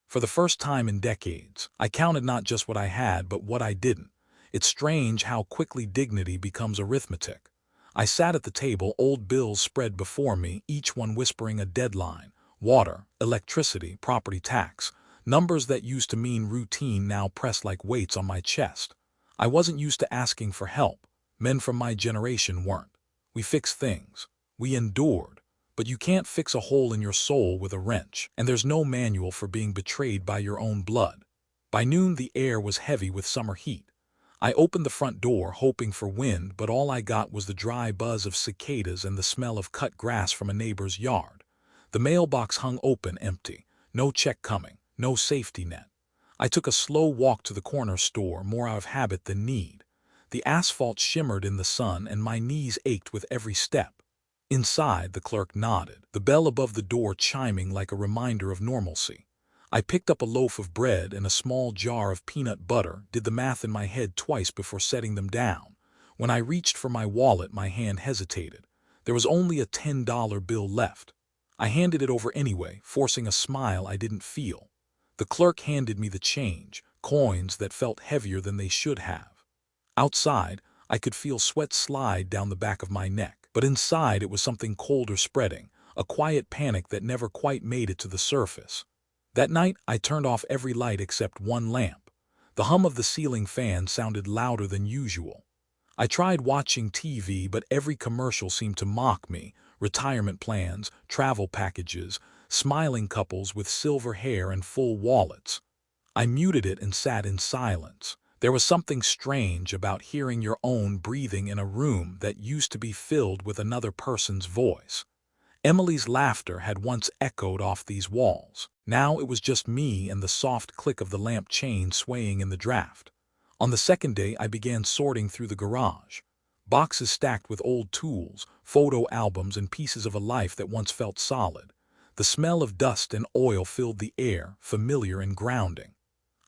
For the first time in decades, I counted not just what I had, but what I didn't. It's strange how quickly dignity becomes arithmetic. I sat at the table, old bills spread before me, each one whispering a deadline. Water, electricity, property tax. Numbers that used to mean routine now pressed like weights on my chest. I wasn't used to asking for help. Men from my generation weren't. We fixed things. We endured. But you can't fix a hole in your soul with a wrench, and there's no manual for being betrayed by your own blood. By noon the air was heavy with summer heat. I opened the front door, hoping for wind, but all I got was the dry buzz of cicadas and the smell of cut grass from a neighbor's yard. The mailbox hung open, empty. No check coming, no safety net. I took a slow walk to the corner store, more out of habit than need. The asphalt shimmered in the sun, and my knees ached with every step. Inside, the clerk nodded, the bell above the door chiming like a reminder of normalcy. I picked up a loaf of bread and a small jar of peanut butter, did the math in my head twice before setting them down. When I reached for my wallet, my hand hesitated. There was only a $10 bill left. I handed it over anyway, forcing a smile I didn't feel. The clerk handed me the change, coins that felt heavier than they should have. Outside, I could feel sweat slide down the back of my neck, but inside it was something colder spreading, a quiet panic that never quite made it to the surface. That night, I turned off every light except one lamp. The hum of the ceiling fan sounded louder than usual. I tried watching TV, but every commercial seemed to mock me. Retirement plans, travel packages, smiling couples with silver hair and full wallets. I muted it and sat in silence. There was something strange about hearing your own breathing in a room that used to be filled with another person's voice. Emily's laughter had once echoed off these walls. Now it was just me and the soft click of the lamp chain swaying in the draft. On the second day, I began sorting through the garage. Boxes stacked with old tools, photo albums, and pieces of a life that once felt solid. The smell of dust and oil filled the air, familiar and grounding.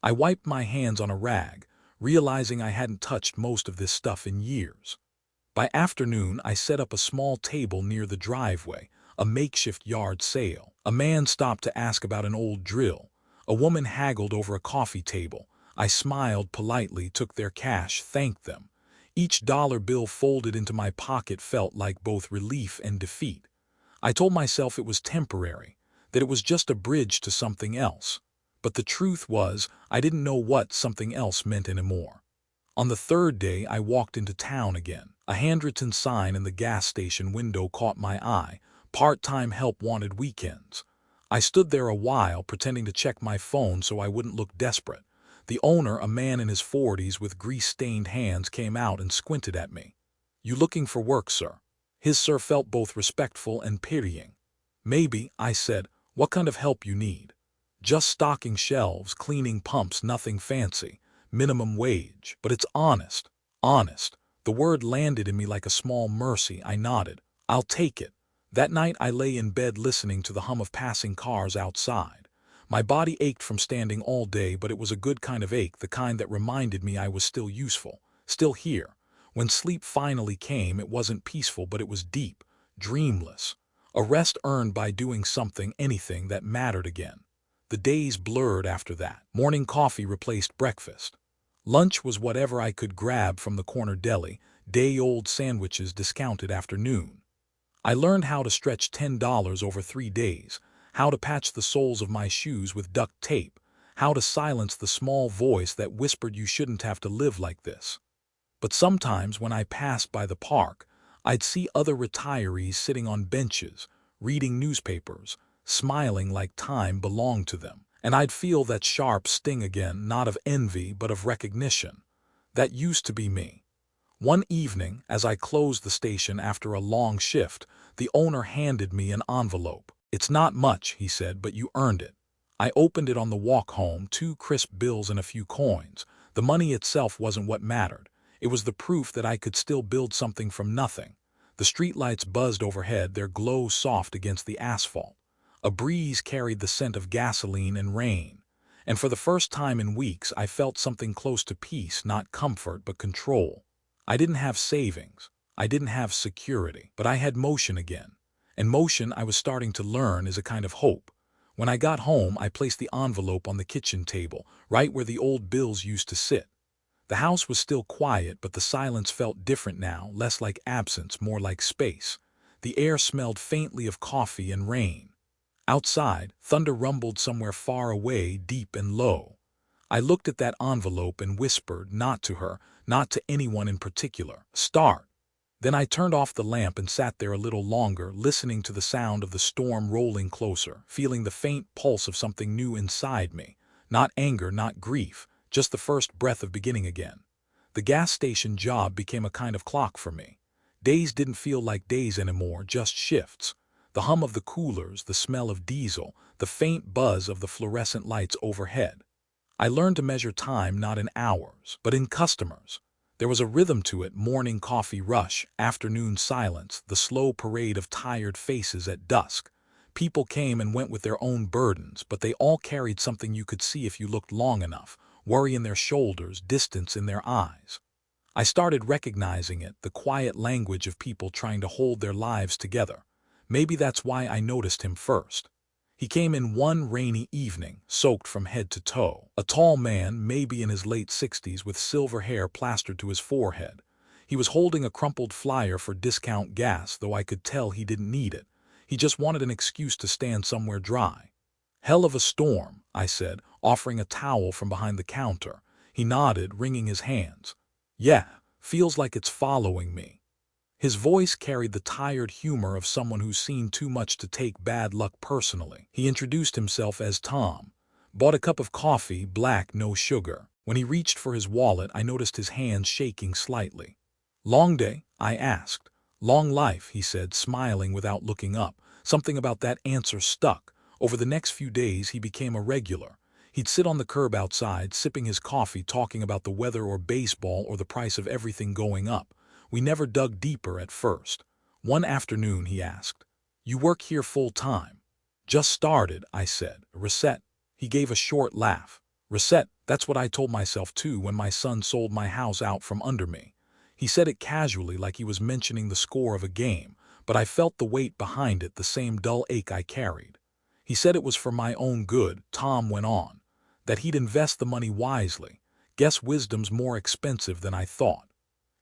I wiped my hands on a rag, realizing I hadn't touched most of this stuff in years. By afternoon, I set up a small table near the driveway, a makeshift yard sale. A man stopped to ask about an old drill. A woman haggled over a coffee table. I smiled politely, took their cash, thanked them. Each dollar bill folded into my pocket felt like both relief and defeat. I told myself it was temporary, that it was just a bridge to something else. But the truth was, I didn't know what something else meant anymore. On the third day, I walked into town again. A handwritten sign in the gas station window caught my eye. Part-time help wanted weekends. I stood there a while, pretending to check my phone so I wouldn't look desperate. The owner, a man in his 40s with grease-stained hands, came out and squinted at me. "You looking for work, sir?" His sir felt both respectful and pitying. "Maybe," I said. "What kind of help you need?" "Just stocking shelves, cleaning pumps, nothing fancy. Minimum wage. But it's honest. Honest." The word landed in me like a small mercy. I nodded. "I'll take it." That night I lay in bed listening to the hum of passing cars outside. My body ached from standing all day, but it was a good kind of ache, the kind that reminded me I was still useful, still here. When sleep finally came, it wasn't peaceful, but it was deep, dreamless. A rest earned by doing something, anything, that mattered again. The days blurred after that. Morning coffee replaced breakfast. Lunch was whatever I could grab from the corner deli, day-old sandwiches discounted after noon. I learned how to stretch $10 over 3 days, how to patch the soles of my shoes with duct tape, how to silence the small voice that whispered you shouldn't have to live like this. But sometimes when I passed by the park, I'd see other retirees sitting on benches, reading newspapers, smiling like time belonged to them. And I'd feel that sharp sting again, not of envy but of recognition. That used to be me. One evening, as I closed the station after a long shift, the owner handed me an envelope. "It's not much," he said, "but you earned it." I opened it on the walk home, 2 crisp bills and a few coins. The money itself wasn't what mattered. It was the proof that I could still build something from nothing. The streetlights buzzed overhead, their glow soft against the asphalt. A breeze carried the scent of gasoline and rain. And for the first time in weeks, I felt something close to peace, not comfort, but control. I didn't have savings. I didn't have security, but I had motion again. And motion, I was starting to learn, is a kind of hope. When I got home, I placed the envelope on the kitchen table, right where the old bills used to sit. The house was still quiet, but the silence felt different now, less like absence, more like space. The air smelled faintly of coffee and rain. Outside, thunder rumbled somewhere far away, deep and low. I looked at that envelope and whispered, not to her, not to anyone in particular, "Start." Then I turned off the lamp and sat there a little longer, listening to the sound of the storm rolling closer, feeling the faint pulse of something new inside me. Not anger, not grief, just the first breath of beginning again. The gas station job became a kind of clock for me. Days didn't feel like days anymore, just shifts. The hum of the coolers, the smell of diesel, the faint buzz of the fluorescent lights overhead. I learned to measure time not in hours, but in customers. There was a rhythm to it: morning coffee rush, afternoon silence, the slow parade of tired faces at dusk. People came and went with their own burdens, but they all carried something you could see if you looked long enough: worry in their shoulders, distance in their eyes. I started recognizing it, the quiet language of people trying to hold their lives together. Maybe that's why I noticed him first. He came in one rainy evening, soaked from head to toe. A tall man, maybe in his late 60s, with silver hair plastered to his forehead. He was holding a crumpled flyer for discount gas, though I could tell he didn't need it. He just wanted an excuse to stand somewhere dry. "Hell of a storm," I said, offering a towel from behind the counter. He nodded, wringing his hands. "Yeah, feels like it's following me." His voice carried the tired humor of someone who's seen too much to take bad luck personally. He introduced himself as Tom. Bought a cup of coffee, black, no sugar. When he reached for his wallet, I noticed his hands shaking slightly. "Long day?" I asked. "Long life," he said, smiling without looking up. Something about that answer stuck. Over the next few days, he became a regular. He'd sit on the curb outside, sipping his coffee, talking about the weather or baseball or the price of everything going up. We never dug deeper at first. One afternoon he asked, "You work here full time?" "Just started," I said. "Reset." He gave a short laugh. "Reset, that's what I told myself too when my son sold my house out from under me." He said it casually, like he was mentioning the score of a game, but I felt the weight behind it, the same dull ache I carried. He said it was for my own good, Tom went on. That he'd invest the money wisely. Guess wisdom's more expensive than I thought.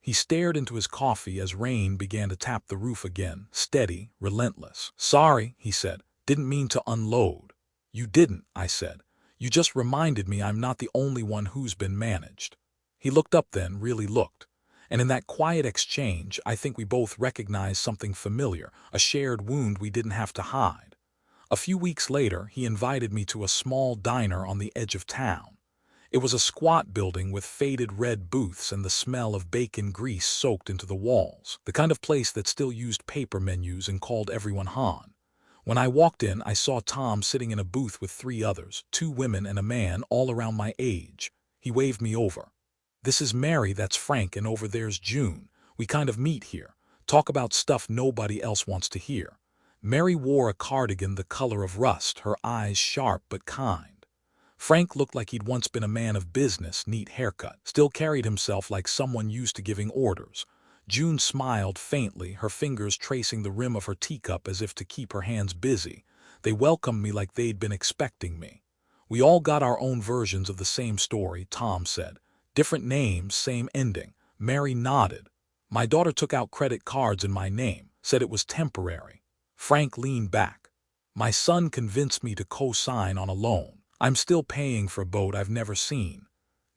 He stared into his coffee as rain began to tap the roof again, steady, relentless. "Sorry," he said. "Didn't mean to unload." "You didn't," I said. "You just reminded me I'm not the only one who's been managed." He looked up then, really looked. And in that quiet exchange, I think we both recognized something familiar, a shared wound we didn't have to hide. A few weeks later, he invited me to a small diner on the edge of town. It was a squat building with faded red booths and the smell of bacon grease soaked into the walls, the kind of place that still used paper menus and called everyone Han. When I walked in, I saw Tom sitting in a booth with three others, two women and a man, all around my age. He waved me over. "This is Mary, that's Frank, and over there's June. We kind of meet here, talk about stuff nobody else wants to hear." Mary wore a cardigan the color of rust, her eyes sharp but kind. Frank looked like he'd once been a man of business, neat haircut, still carried himself like someone used to giving orders. June smiled faintly, her fingers tracing the rim of her teacup as if to keep her hands busy. They welcomed me like they'd been expecting me. "We all got our own versions of the same story," Tom said. "Different names, same ending." Mary nodded. "My daughter took out credit cards in my name, said it was temporary." Frank leaned back. "My son convinced me to co-sign on a loan. I'm still paying for a boat I've never seen."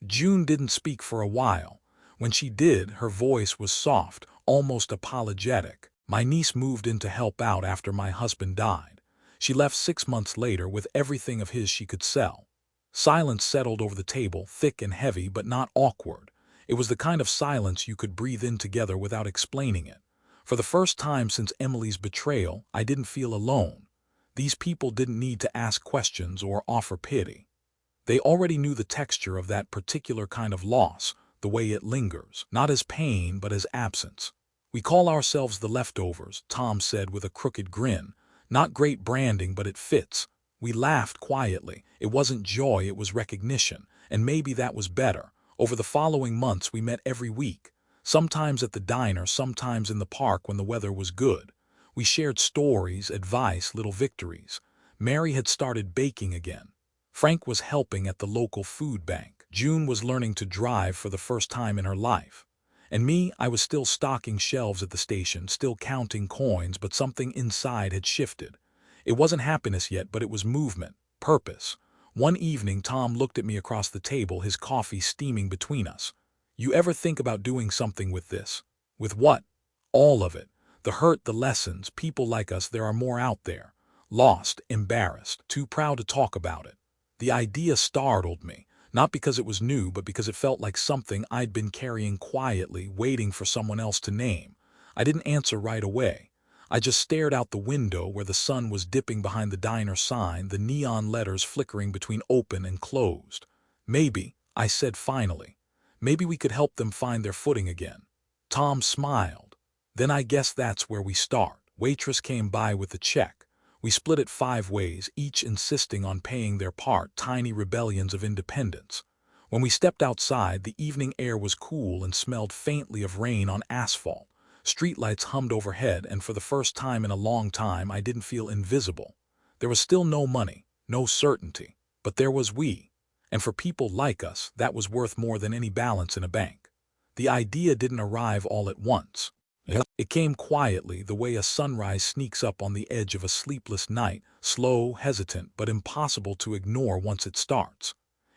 June didn't speak for a while. When she did, her voice was soft, almost apologetic. "My niece moved in to help out after my husband died. She left 6 months later with everything of his she could sell." Silence settled over the table, thick and heavy but not awkward. It was the kind of silence you could breathe in together without explaining it. For the first time since Emily's betrayal, I didn't feel alone. These people didn't need to ask questions or offer pity. They already knew the texture of that particular kind of loss, the way it lingers, not as pain but as absence. "We call ourselves the Leftovers," Tom said with a crooked grin. "Not great branding, but it fits." We laughed quietly. It wasn't joy, it was recognition, and maybe that was better. Over the following months we met every week, sometimes at the diner, sometimes in the park when the weather was good. We shared stories, advice, little victories. Mary had started baking again. Frank was helping at the local food bank. June was learning to drive for the first time in her life. And me, I was still stocking shelves at the station, still counting coins, but something inside had shifted. It wasn't happiness yet, but it was movement, purpose. One evening, Tom looked at me across the table, his coffee steaming between us. "You ever think about doing something with this?" "With what?" "All of it. The hurt, the lessons, people like us, there are more out there. Lost, embarrassed, too proud to talk about it." The idea startled me, not because it was new, but because it felt like something I'd been carrying quietly, waiting for someone else to name. I didn't answer right away. I just stared out the window where the sun was dipping behind the diner sign, the neon letters flickering between open and closed. "Maybe," I said finally, "maybe we could help them find their footing again." Tom smiled. "Then I guess that's where we start." Waitress came by with the check. We split it 5 ways, each insisting on paying their part, tiny rebellions of independence. When we stepped outside, the evening air was cool and smelled faintly of rain on asphalt. Streetlights hummed overhead, and for the first time in a long time, I didn't feel invisible. There was still no money, no certainty, but there was we. And for people like us, that was worth more than any balance in a bank. The idea didn't arrive all at once. It came quietly, the way a sunrise sneaks up on the edge of a sleepless night, slow, hesitant, but impossible to ignore once it starts.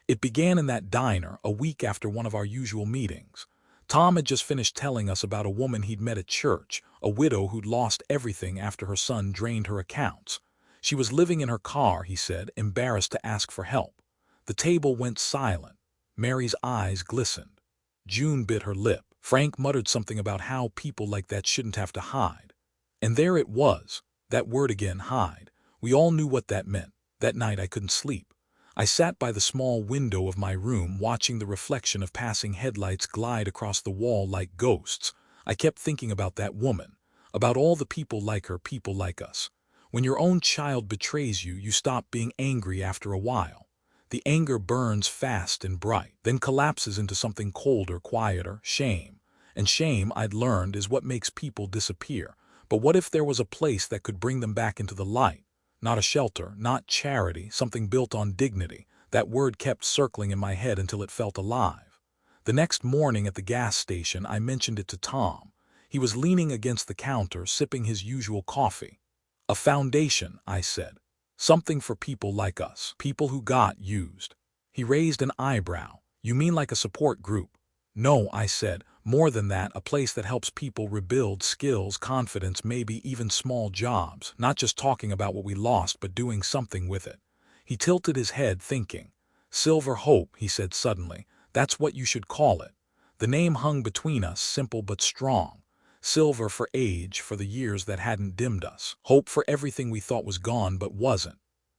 It began in that diner, a week after one of our usual meetings. Tom had just finished telling us about a woman he'd met at church, a widow who'd lost everything after her son drained her accounts. She was living in her car, he said, embarrassed to ask for help. The table went silent. Mary's eyes glistened. June bit her lip. Frank muttered something about how people like that shouldn't have to hide. And there it was, that word again, hide. We all knew what that meant. That night I couldn't sleep. I sat by the small window of my room, watching the reflection of passing headlights glide across the wall like ghosts. I kept thinking about that woman, about all the people like her, people like us. When your own child betrays you, you stop being angry after a while. The anger burns fast and bright, then collapses into something colder, quieter, shame. And shame, I'd learned, is what makes people disappear. But what if there was a place that could bring them back into the light? Not a shelter, not charity, something built on dignity. That word kept circling in my head until it felt alive. The next morning at the gas station, I mentioned it to Tom. He was leaning against the counter, sipping his usual coffee. "A foundation," I said. "Something for people like us, people who got used." He raised an eyebrow. "You mean like a support group?" "No," I said, More than that, a place that helps people rebuild skills, confidence, maybe even small jobs, not just talking about what we lost but doing something with it. He tilted his head, thinking. Silver Hope, he said suddenly. That's what you should call it. The name hung between us, simple but strong. Silver for age, for the years that hadn't dimmed us. Hope for everything we thought was gone but wasn't.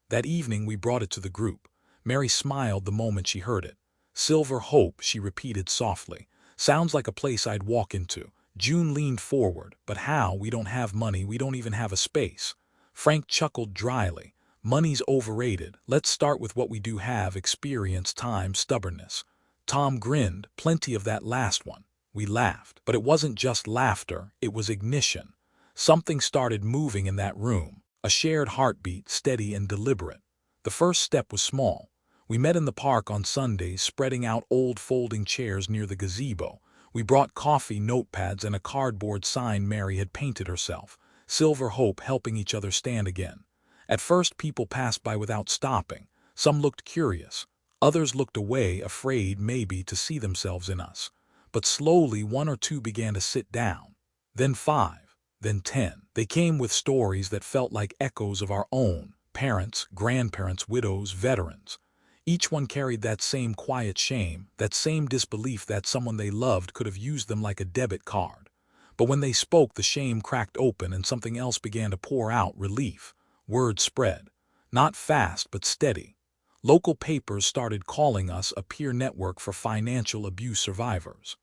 That evening we brought it to the group. Mary smiled the moment she heard it. Silver Hope, she repeated softly. Sounds like a place I'd walk into. June leaned forward. But how? We don't have money, we don't even have a space. Frank chuckled dryly. Money's overrated. Let's start with what we do have: experience, time, stubbornness. Tom grinned. Plenty of that last one. We laughed. But it wasn't just laughter, it was ignition. Something started moving in that room. A shared heartbeat, steady and deliberate. The first step was small. We met in the park on Sundays, spreading out old folding chairs near the gazebo. We brought coffee, notepads, and a cardboard sign Mary had painted herself. Silver Hope, helping each other stand again. At first people passed by without stopping. Some looked curious. Others looked away, afraid maybe to see themselves in us. But slowly 1 or 2 began to sit down. Then 5, then 10. They came with stories that felt like echoes of our own. Parents, grandparents, widows, veterans. Each one carried that same quiet shame, that same disbelief that someone they loved could have used them like a debit card. But when they spoke, the shame cracked open and something else began to pour out: relief. Word spread. Not fast, but steady. Local papers started calling us a peer network for financial abuse survivors.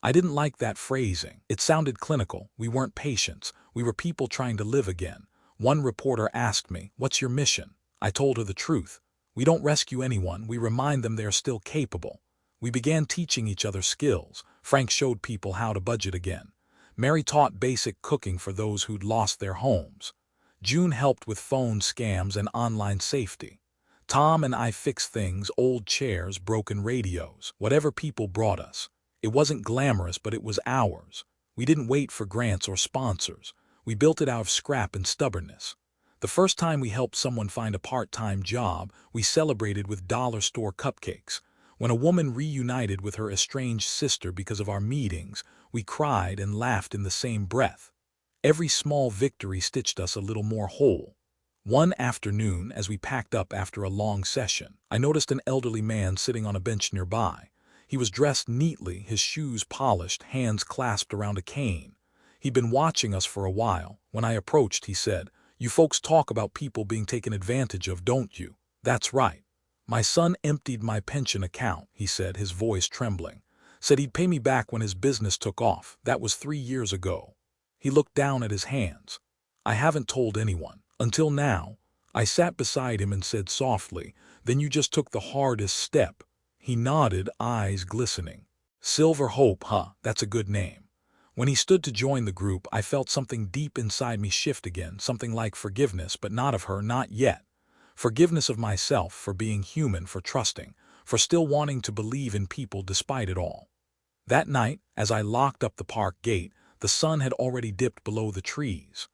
I didn't like that phrasing. It sounded clinical. We weren't patients. We were people trying to live again. One reporter asked me, "What's your mission?" I told her the truth. We don't rescue anyone, we remind them they're still capable. We began teaching each other skills. Frank showed people how to budget again. Mary taught basic cooking for those who'd lost their homes. June helped with phone scams and online safety. Tom and I fixed things: old chairs, broken radios, whatever people brought us. It wasn't glamorous, but it was ours. We didn't wait for grants or sponsors. We built it out of scrap and stubbornness. The first time we helped someone find a part-time job, we celebrated with dollar store cupcakes. When a woman reunited with her estranged sister because of our meetings, we cried and laughed in the same breath. Every small victory stitched us a little more whole. One afternoon, as we packed up after a long session, I noticed an elderly man sitting on a bench nearby. He was dressed neatly, his shoes polished, hands clasped around a cane. He'd been watching us for a while. When I approached, he said, "You folks talk about people being taken advantage of, don't you?" "That's right. My son emptied my pension account," he said, his voice trembling. "Said he'd pay me back when his business took off. That was 3 years ago." He looked down at his hands. "I haven't told anyone. Until now." I sat beside him and said softly, "Then you just took the hardest step." He nodded, eyes glistening. Silver Hope, huh? That's a good name. When he stood to join the group, I felt something deep inside me shift again, something like forgiveness, but not of her, not yet. Forgiveness of myself, for being human, for trusting, for still wanting to believe in people despite it all. That night, as I locked up the park gate, the sun had already dipped below the trees.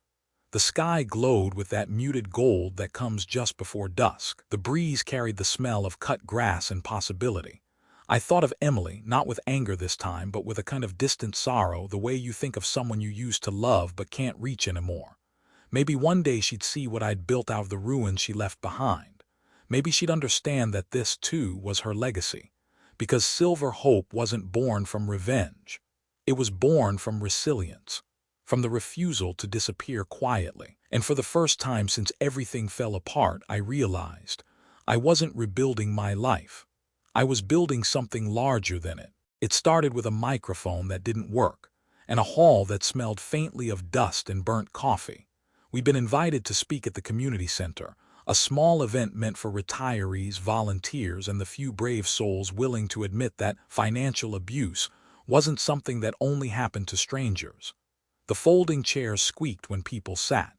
The sky glowed with that muted gold that comes just before dusk. The breeze carried the smell of cut grass and possibility. I thought of Emily, not with anger this time, but with a kind of distant sorrow, the way you think of someone you used to love but can't reach anymore. Maybe one day she'd see what I'd built out of the ruins she left behind. Maybe she'd understand that this, too, was her legacy. Because Silver Hope wasn't born from revenge. It was born from resilience. From the refusal to disappear quietly. And for the first time since everything fell apart, I realized I wasn't rebuilding my life. I was building something larger than it. It started with a microphone that didn't work, and a hall that smelled faintly of dust and burnt coffee. We'd been invited to speak at the community center, a small event meant for retirees, volunteers, and the few brave souls willing to admit that financial abuse wasn't something that only happened to strangers. The folding chairs squeaked when people sat.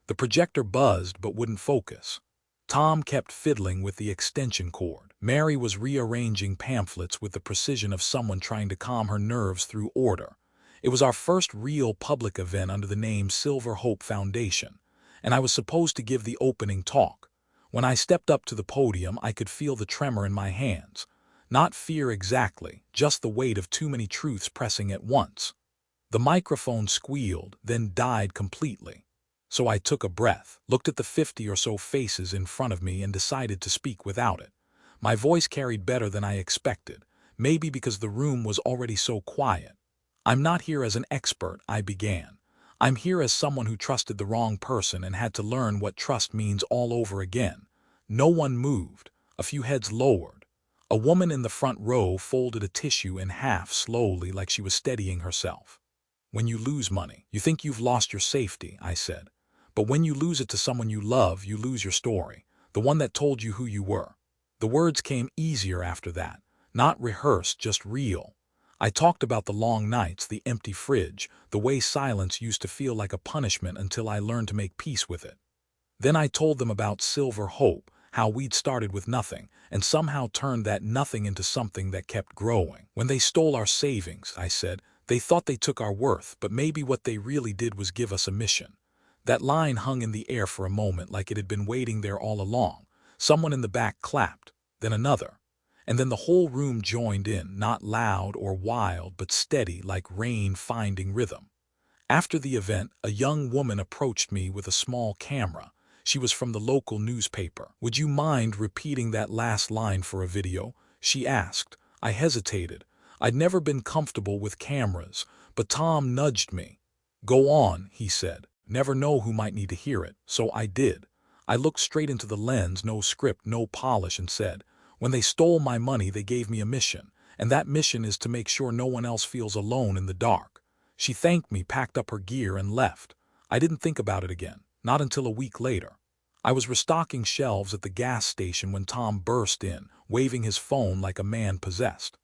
The projector buzzed but wouldn't focus. Tom kept fiddling with the extension cord. Mary was rearranging pamphlets with the precision of someone trying to calm her nerves through order. It was our first real public event under the name Silver Hope Foundation, and I was supposed to give the opening talk. When I stepped up to the podium, I could feel the tremor in my hands. Not fear exactly, just the weight of too many truths pressing at once. The microphone squealed, then died completely. So I took a breath, looked at the 50 or so faces in front of me and decided to speak without it. My voice carried better than I expected, maybe because the room was already so quiet. I'm not here as an expert, I began. I'm here as someone who trusted the wrong person and had to learn what trust means all over again. No one moved, a few heads lowered. A woman in the front row folded a tissue in half slowly like she was steadying herself. When you lose money, you think you've lost your safety, I said. But when you lose it to someone you love, you lose your story, the one that told you who you were. The words came easier after that, not rehearsed, just real. I talked about the long nights, the empty fridge, the way silence used to feel like a punishment until I learned to make peace with it. Then I told them about Silver Hope, how we'd started with nothing, and somehow turned that nothing into something that kept growing. When they stole our savings, I said, they thought they took our worth, but maybe what they really did was give us a mission. That line hung in the air for a moment like it had been waiting there all along. Someone in the back clapped, then another. And then the whole room joined in, not loud or wild, but steady like rain finding rhythm. After the event, a young woman approached me with a small camera. She was from the local newspaper. "Would you mind repeating that last line for a video?" she asked. I hesitated. I'd never been comfortable with cameras, but Tom nudged me. "Go on," he said. "Never know who might need to hear it." So I did. I looked straight into the lens, no script, no polish, and said, "When they stole my money, they gave me a mission, and that mission is to make sure no one else feels alone in the dark." She thanked me, packed up her gear, and left. I didn't think about it again, not until a week later. I was restocking shelves at the gas station when Tom burst in, waving his phone like a man possessed.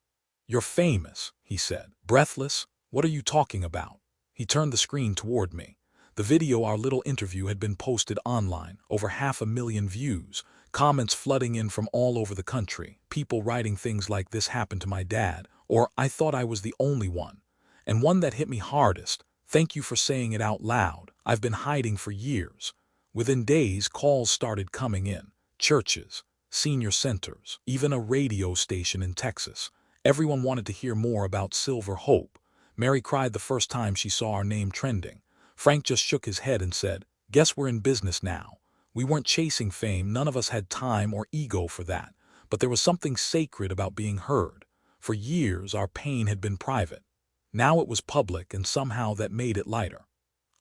"You're famous," he said. "Breathless? What are you talking about?" He turned the screen toward me. The video, our little interview, had been posted online, over 500,000 views, comments flooding in from all over the country, people writing things like, "This happened to my dad," or "I thought I was the only one." And one that hit me hardest, "Thank you for saying it out loud. I've been hiding for years." Within days, calls started coming in. Churches, senior centers, even a radio station in Texas. Everyone wanted to hear more about Silver Hope. Mary cried the first time she saw our name trending. Frank just shook his head and said, "Guess we're in business now." We weren't chasing fame, none of us had time or ego for that. But there was something sacred about being heard. For years, our pain had been private. Now it was public, and somehow that made it lighter.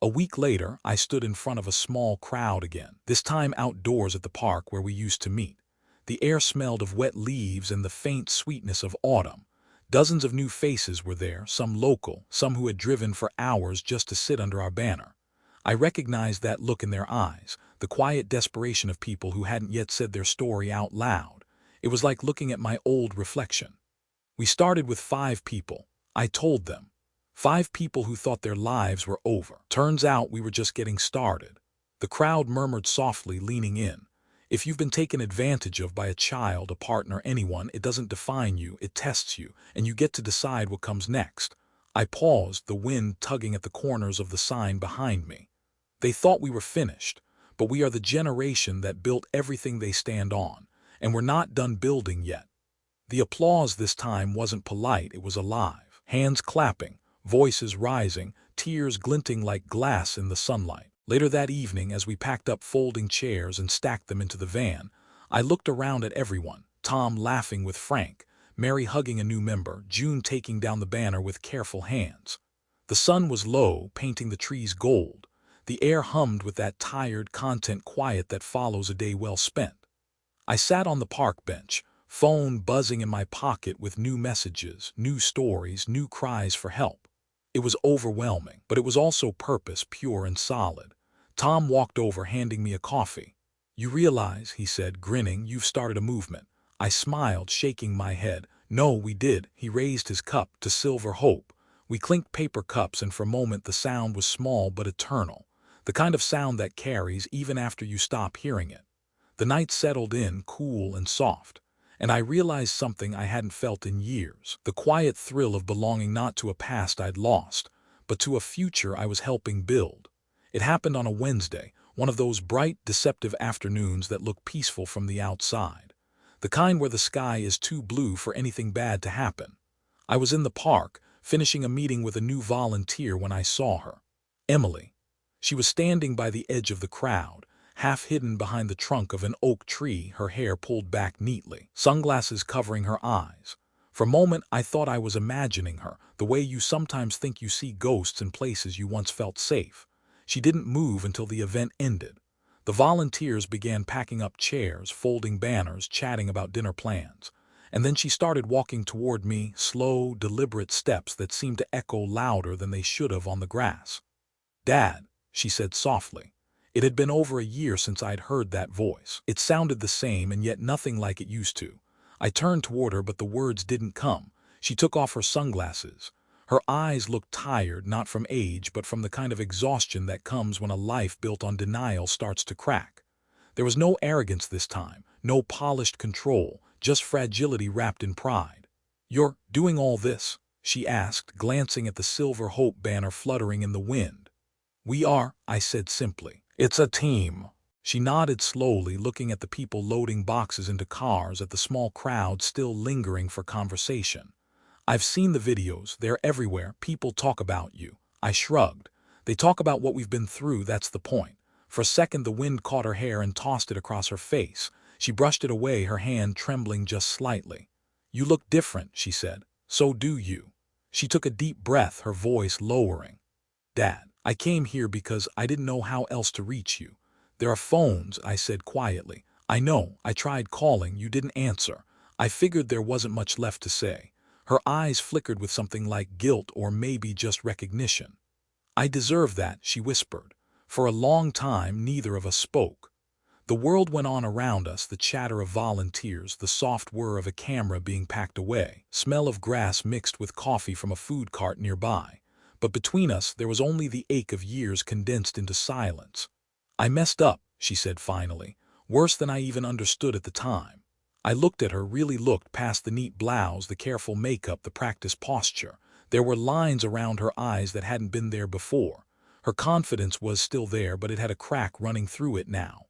A week later, I stood in front of a small crowd again, this time outdoors at the park where we used to meet. The air smelled of wet leaves and the faint sweetness of autumn. Dozens of new faces were there, some local, some who had driven for hours just to sit under our banner. I recognized that look in their eyes, the quiet desperation of people who hadn't yet said their story out loud. It was like looking at my old reflection. We started with 5 people. I told them. 5 people who thought their lives were over. Turns out we were just getting started. The crowd murmured softly, leaning in. "If you've been taken advantage of by a child, a partner, anyone, it doesn't define you, it tests you, and you get to decide what comes next." I paused, the wind tugging at the corners of the sign behind me. They thought we were finished, but we are the generation that built everything they stand on, and we're not done building yet. The applause this time wasn't polite, it was alive. Hands clapping, voices rising, tears glinting like glass in the sunlight. Later that evening, as we packed up folding chairs and stacked them into the van, I looked around at everyone, Tom laughing with Frank, Mary hugging a new member, June taking down the banner with careful hands. The sun was low, painting the trees gold. The air hummed with that tired, content quiet that follows a day well spent. I sat on the park bench, phone buzzing in my pocket with new messages, new stories, new cries for help. It was overwhelming, but it was also purpose, pure and solid. Tom walked over, handing me a coffee. "You realize," he said, grinning, "you've started a movement." I smiled, shaking my head. "No, we did." He raised his cup to Silver Hope. We clinked paper cups, and for a moment the sound was small but eternal. The kind of sound that carries even after you stop hearing it. The night settled in, cool and soft. And I realized something I hadn't felt in years. The quiet thrill of belonging not to a past I'd lost, but to a future I was helping build. It happened on a Wednesday, one of those bright, deceptive afternoons that look peaceful from the outside. The kind where the sky is too blue for anything bad to happen. I was in the park, finishing a meeting with a new volunteer when I saw her. Emily. She was standing by the edge of the crowd, half hidden behind the trunk of an oak tree, her hair pulled back neatly, sunglasses covering her eyes. For a moment I thought I was imagining her, the way you sometimes think you see ghosts in places you once felt safe. She didn't move until the event ended. The volunteers began packing up chairs, folding banners, chatting about dinner plans. And then she started walking toward me, slow, deliberate steps that seemed to echo louder than they should have on the grass. "Dad," she said softly. It had been over a year since I'd heard that voice. It sounded the same and yet nothing like it used to. I turned toward her, but the words didn't come. She took off her sunglasses. Her eyes looked tired, not from age, but from the kind of exhaustion that comes when a life built on denial starts to crack. There was no arrogance this time, no polished control, just fragility wrapped in pride. "You're doing all this?" she asked, glancing at the silver hope banner fluttering in the wind. "We are," I said simply. "It's a team." She nodded slowly, looking at the people loading boxes into cars, at the small crowd still lingering for conversation. "I've seen the videos, they're everywhere, people talk about you." I shrugged. "They talk about what we've been through, that's the point." For a second the wind caught her hair and tossed it across her face. She brushed it away, her hand trembling just slightly. "You look different," she said. "So do you." She took a deep breath, her voice lowering. "Dad, I came here because I didn't know how else to reach you. There are phones," I said quietly. "I know, I tried calling, you didn't answer. I figured there wasn't much left to say." Her eyes flickered with something like guilt or maybe just recognition. "I deserve that," she whispered. For a long time neither of us spoke. The world went on around us, the chatter of volunteers, the soft whir of a camera being packed away, smell of grass mixed with coffee from a food cart nearby. But between us there was only the ache of years condensed into silence. "I messed up," she said finally, "worse than I even understood at the time." I looked at her, really looked, past the neat blouse, the careful makeup, the practiced posture. There were lines around her eyes that hadn't been there before. Her confidence was still there, but it had a crack running through it now.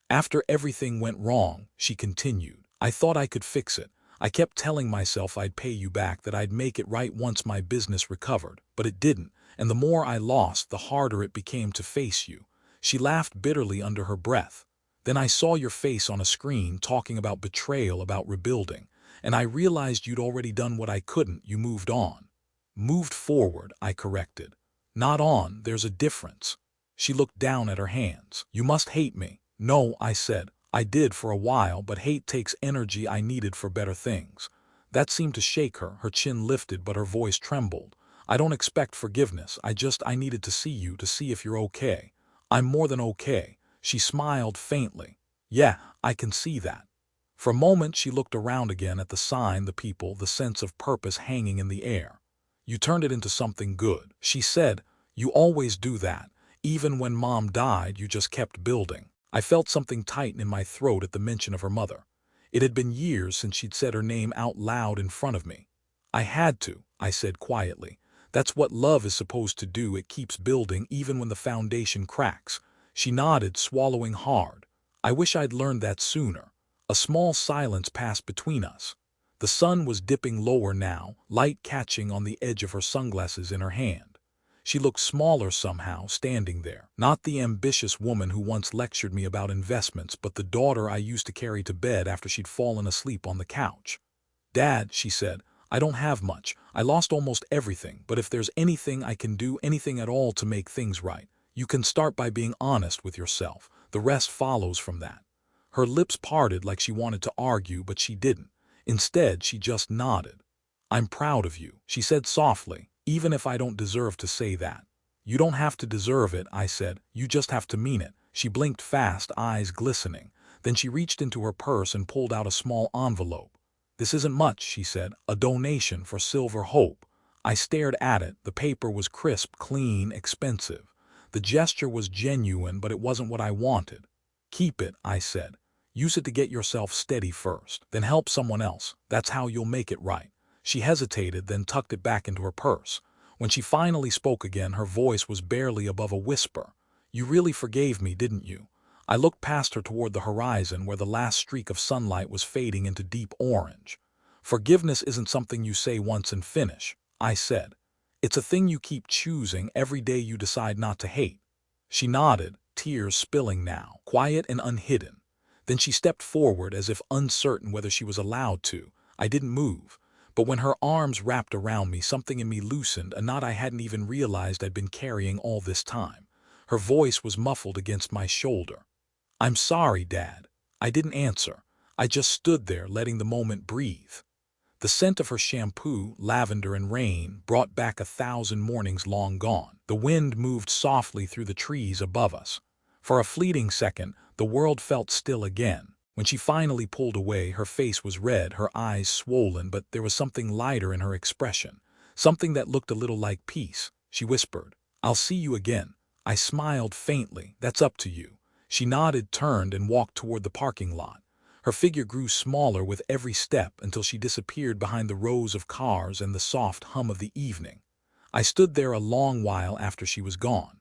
"After everything went wrong," she continued, "I thought I could fix it. I kept telling myself I'd pay you back, that I'd make it right once my business recovered, but it didn't, and the more I lost, the harder it became to face you." She laughed bitterly under her breath. "Then I saw your face on a screen talking about betrayal, about rebuilding, and I realized you'd already done what I couldn't. You moved on." "Moved forward," I corrected. "Not on, there's a difference." She looked down at her hands. "You must hate me." "No," I said. "I did for a while, but hate takes energy I needed for better things." That seemed to shake her. Her chin lifted, but her voice trembled. "I don't expect forgiveness. I needed to see you, to see if you're okay." "I'm more than okay." She smiled faintly. "Yeah, I can see that." For a moment she looked around again, at the sign, the people, the sense of purpose hanging in the air. "You turned it into something good," she said. "You always do that. Even when Mom died, you just kept building." I felt something tighten in my throat at the mention of her mother. It had been years since she'd said her name out loud in front of me. "I had to," I said quietly. "That's what love is supposed to do. It keeps building even when the foundation cracks." She nodded, swallowing hard. "I wish I'd learned that sooner." A small silence passed between us. The sun was dipping lower now, light catching on the edge of her sunglasses in her hand. She looked smaller somehow, standing there. Not the ambitious woman who once lectured me about investments, but the daughter I used to carry to bed after she'd fallen asleep on the couch. "Dad," she said, "I don't have much. I lost almost everything, but if there's anything I can do, anything at all, to make things right, you can start by being honest with yourself. The rest follows from that." Her lips parted like she wanted to argue, but she didn't. Instead, she just nodded. "I'm proud of you," she said softly, "even if I don't deserve to say that." "You don't have to deserve it," I said. "You just have to mean it." She blinked fast, eyes glistening. Then she reached into her purse and pulled out a small envelope. "This isn't much," she said. "A donation for Silver Hope." I stared at it. The paper was crisp, clean, expensive. The gesture was genuine, but it wasn't what I wanted. "Keep it," I said. "Use it to get yourself steady first. Then help someone else. That's how you'll make it right." She hesitated, then tucked it back into her purse. When she finally spoke again, her voice was barely above a whisper. "You really forgave me, didn't you?" I looked past her toward the horizon where the last streak of sunlight was fading into deep orange. Forgiveness isn't something you say once and finish, I said. It's a thing you keep choosing every day you decide not to hate. She nodded, tears spilling now, quiet and unhidden. Then she stepped forward as if uncertain whether she was allowed to. I didn't move, but when her arms wrapped around me, something in me loosened, a knot I hadn't even realized I'd been carrying all this time. Her voice was muffled against my shoulder. "I'm sorry, Dad." I didn't answer. I just stood there, letting the moment breathe. The scent of her shampoo, lavender and rain, brought back 1,000 mornings long gone. The wind moved softly through the trees above us. For a fleeting second, the world felt still again. When she finally pulled away, her face was red, her eyes swollen, but there was something lighter in her expression, something that looked a little like peace. She whispered, "I'll see you again." I smiled faintly. "That's up to you." She nodded, turned, and walked toward the parking lot. Her figure grew smaller with every step until she disappeared behind the rows of cars and the soft hum of the evening. I stood there a long while after she was gone.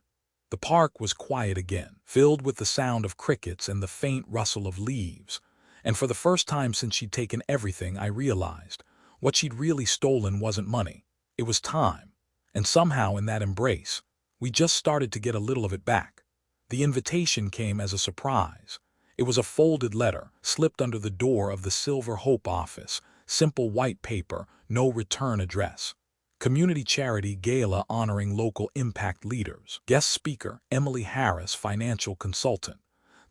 The park was quiet again, filled with the sound of crickets and the faint rustle of leaves. And for the first time since she'd taken everything, I realized what she'd really stolen wasn't money. It was time. And somehow in that embrace, we just started to get a little of it back. The invitation came as a surprise. It was a folded letter, slipped under the door of the Silver Hope office, simple white paper, no return address. Community charity gala honoring local impact leaders. Guest speaker, Emily Harris, financial consultant.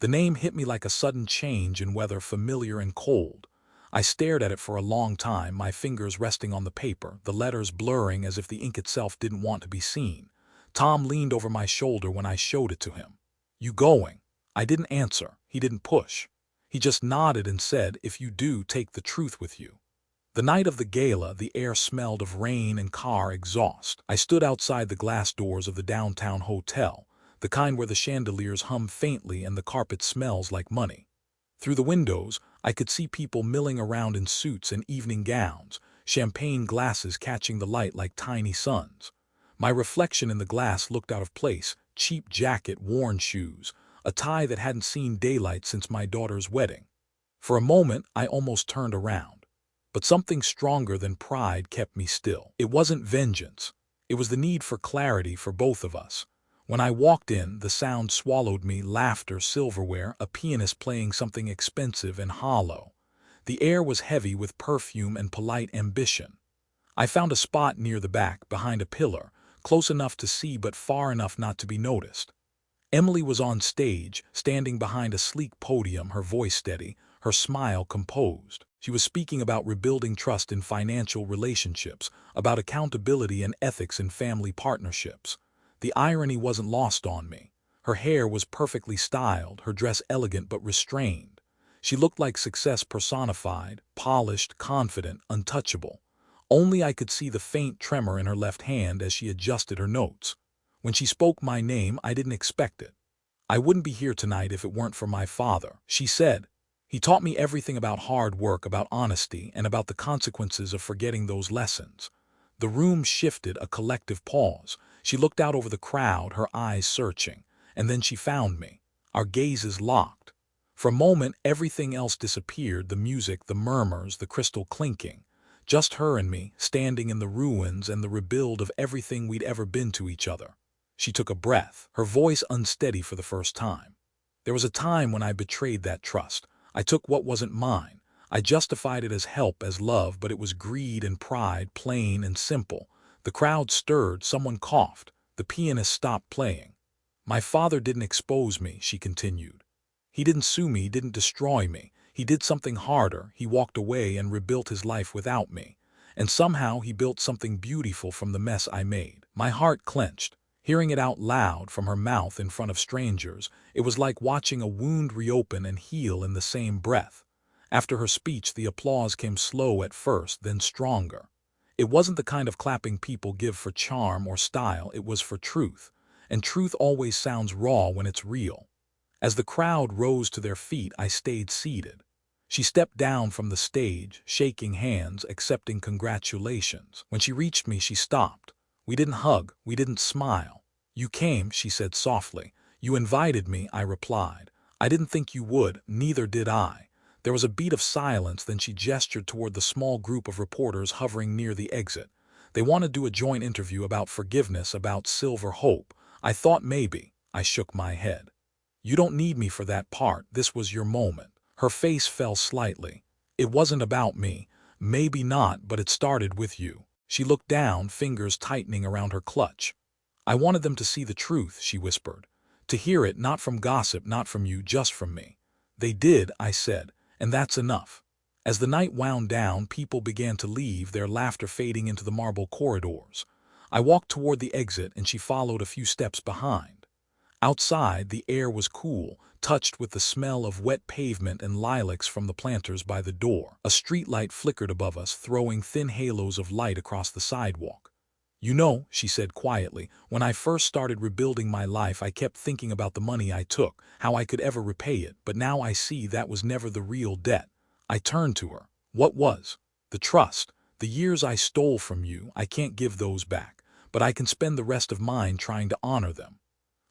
The name hit me like a sudden change in weather, familiar and cold. I stared at it for a long time, my fingers resting on the paper, the letters blurring as if the ink itself didn't want to be seen. Tom leaned over my shoulder when I showed it to him. "You going?" I didn't answer. He didn't push. He just nodded and said, "If you do, take the truth with you." The night of the gala, the air smelled of rain and car exhaust. I stood outside the glass doors of the downtown hotel, the kind where the chandeliers hum faintly and the carpet smells like money. Through the windows, I could see people milling around in suits and evening gowns, champagne glasses catching the light like tiny suns. My reflection in the glass looked out of place, cheap jacket, worn shoes, a tie that hadn't seen daylight since my daughter's wedding. For a moment, I almost turned around. But something stronger than pride kept me still. It wasn't vengeance. It was the need for clarity for both of us. When I walked in, the sound swallowed me, laughter, silverware, a pianist playing something expensive and hollow. The air was heavy with perfume and polite ambition. I found a spot near the back, behind a pillar, close enough to see but far enough not to be noticed. Emily was on stage, standing behind a sleek podium, her voice steady, her smile composed. She was speaking about rebuilding trust in financial relationships, about accountability and ethics in family partnerships. The irony wasn't lost on me. Her hair was perfectly styled, her dress elegant but restrained. She looked like success personified, polished, confident, untouchable. Only I could see the faint tremor in her left hand as she adjusted her notes. When she spoke my name, I didn't expect it. "I wouldn't be here tonight if it weren't for my father," she said. "He taught me everything about hard work, about honesty, and about the consequences of forgetting those lessons." The room shifted, a collective pause. She looked out over the crowd, her eyes searching, and then she found me. Our gazes locked. For a moment, everything else disappeared, the music, the murmurs, the crystal clinking. Just her and me, standing in the ruins and the rebuild of everything we'd ever been to each other. She took a breath, her voice unsteady for the first time. "There was a time when I betrayed that trust. I took what wasn't mine. I justified it as help, as love, but it was greed and pride, plain and simple." The crowd stirred, someone coughed. The pianist stopped playing. "My father didn't expose me," she continued. "He didn't sue me, didn't destroy me. He did something harder. He walked away and rebuilt his life without me. And somehow he built something beautiful from the mess I made." My heart clenched. Hearing it out loud from her mouth in front of strangers, it was like watching a wound reopen and heal in the same breath. After her speech, the applause came slow at first, then stronger. It wasn't the kind of clapping people give for charm or style, it was for truth. And truth always sounds raw when it's real. As the crowd rose to their feet, I stayed seated. She stepped down from the stage, shaking hands, accepting congratulations. When she reached me, she stopped. We didn't hug, we didn't smile. "You came," she said softly. "You invited me," I replied. I didn't think you would, neither did I. There was a beat of silence, then she gestured toward the small group of reporters hovering near the exit. They want to do a joint interview about forgiveness, about Silver Hope. I thought maybe. I shook my head. You don't need me for that part, this was your moment. Her face fell slightly. It wasn't about me. Maybe not, but it started with you. She looked down, fingers tightening around her clutch. I wanted them to see the truth, she whispered. To hear it, not from gossip, not from you, just from me. They did, I said, and that's enough. As the night wound down, people began to leave, their laughter fading into the marble corridors. I walked toward the exit, and she followed a few steps behind. Outside, the air was cool, touched with the smell of wet pavement and lilacs from the planters by the door. A streetlight flickered above us, throwing thin halos of light across the sidewalk. You know, she said quietly, when I first started rebuilding my life, I kept thinking about the money I took, how I could ever repay it, but now I see that was never the real debt. I turned to her. What was? The trust. The years I stole from you, I can't give those back, but I can spend the rest of mine trying to honor them.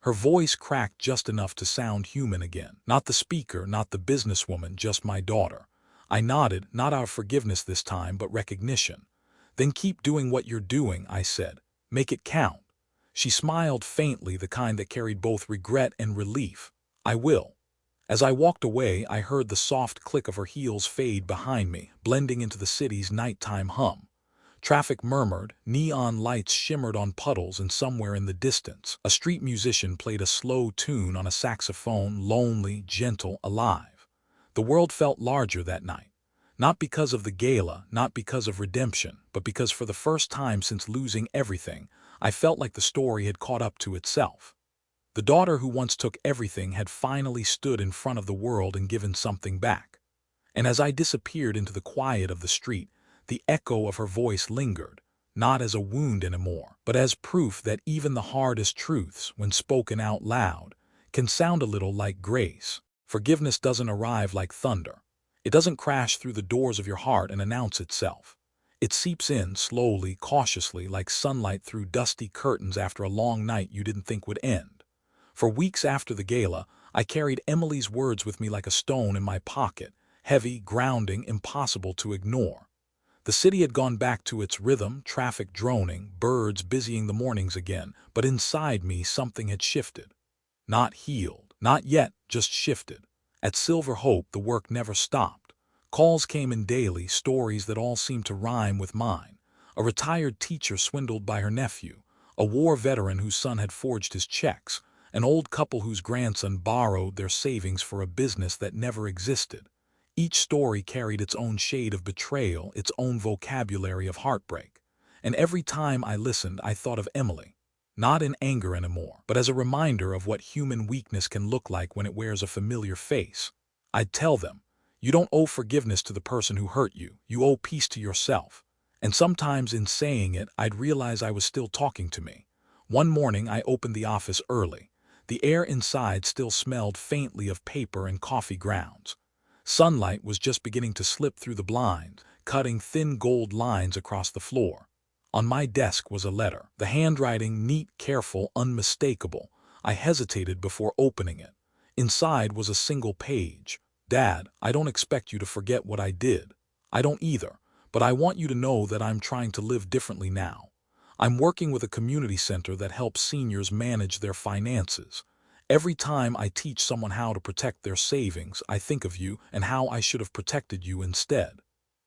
Her voice cracked just enough to sound human again. Not the speaker, not the businesswoman, just my daughter. I nodded, not our forgiveness this time, but recognition. Then keep doing what you're doing, I said. Make it count. She smiled faintly, the kind that carried both regret and relief. I will. As I walked away, I heard the soft click of her heels fade behind me, blending into the city's nighttime hum. Traffic murmured, neon lights shimmered on puddles, and somewhere in the distance, a street musician played a slow tune on a saxophone, lonely, gentle, alive. The world felt larger that night. Not because of the gala, not because of redemption, but because for the first time since losing everything, I felt like the story had caught up to itself. The daughter who once took everything had finally stood in front of the world and given something back. And as I disappeared into the quiet of the street, the echo of her voice lingered, not as a wound anymore, but as proof that even the hardest truths, when spoken out loud, can sound a little like grace. Forgiveness doesn't arrive like thunder. It doesn't crash through the doors of your heart and announce itself. It seeps in slowly, cautiously, like sunlight through dusty curtains after a long night you didn't think would end. For weeks after the gala, I carried Emily's words with me like a stone in my pocket, heavy, grounding, impossible to ignore. The city had gone back to its rhythm, traffic droning, birds busying the mornings again, but inside me something had shifted. Not healed, not yet, just shifted. At Silver Hope, the work never stopped. Calls came in daily, stories that all seemed to rhyme with mine. A retired teacher swindled by her nephew, a war veteran whose son had forged his checks, an old couple whose grandson borrowed their savings for a business that never existed. Each story carried its own shade of betrayal, its own vocabulary of heartbreak. And every time I listened, I thought of Emily. Not in anger anymore, but as a reminder of what human weakness can look like when it wears a familiar face. I'd tell them, you don't owe forgiveness to the person who hurt you, you owe peace to yourself. And sometimes in saying it, I'd realize I was still talking to me. One morning I opened the office early. The air inside still smelled faintly of paper and coffee grounds. Sunlight was just beginning to slip through the blinds, cutting thin gold lines across the floor. On my desk was a letter, the handwriting neat, careful, unmistakable. I hesitated before opening it. Inside was a single page. Dad, I don't expect you to forget what I did. I don't either, but I want you to know that I'm trying to live differently now. I'm working with a community center that helps seniors manage their finances. Every time I teach someone how to protect their savings, I think of you and how I should have protected you instead.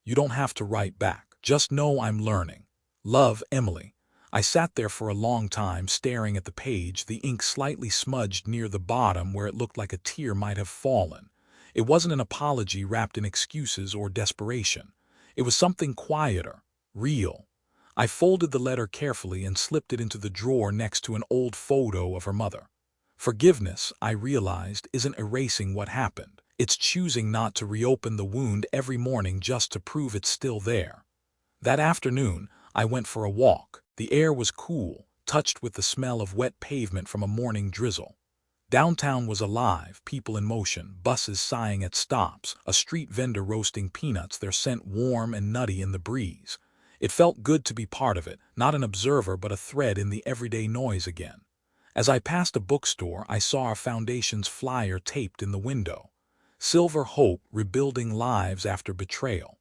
You don't have to write back. Just know I'm learning. Love, Emily. I sat there for a long time staring at the page, the ink slightly smudged near the bottom where it looked like a tear might have fallen. It wasn't an apology wrapped in excuses or desperation. It was something quieter, real. I folded the letter carefully and slipped it into the drawer next to an old photo of her mother. Forgiveness, I realized, isn't erasing what happened. It's choosing not to reopen the wound every morning just to prove it's still there. That afternoon, I went for a walk. The air was cool, touched with the smell of wet pavement from a morning drizzle. Downtown was alive, people in motion, buses sighing at stops, a street vendor roasting peanuts, their scent warm and nutty in the breeze. It felt good to be part of it, not an observer but a thread in the everyday noise again. As I passed a bookstore, I saw our foundation's flyer taped in the window. Silver Hope, Rebuilding Lives After Betrayal.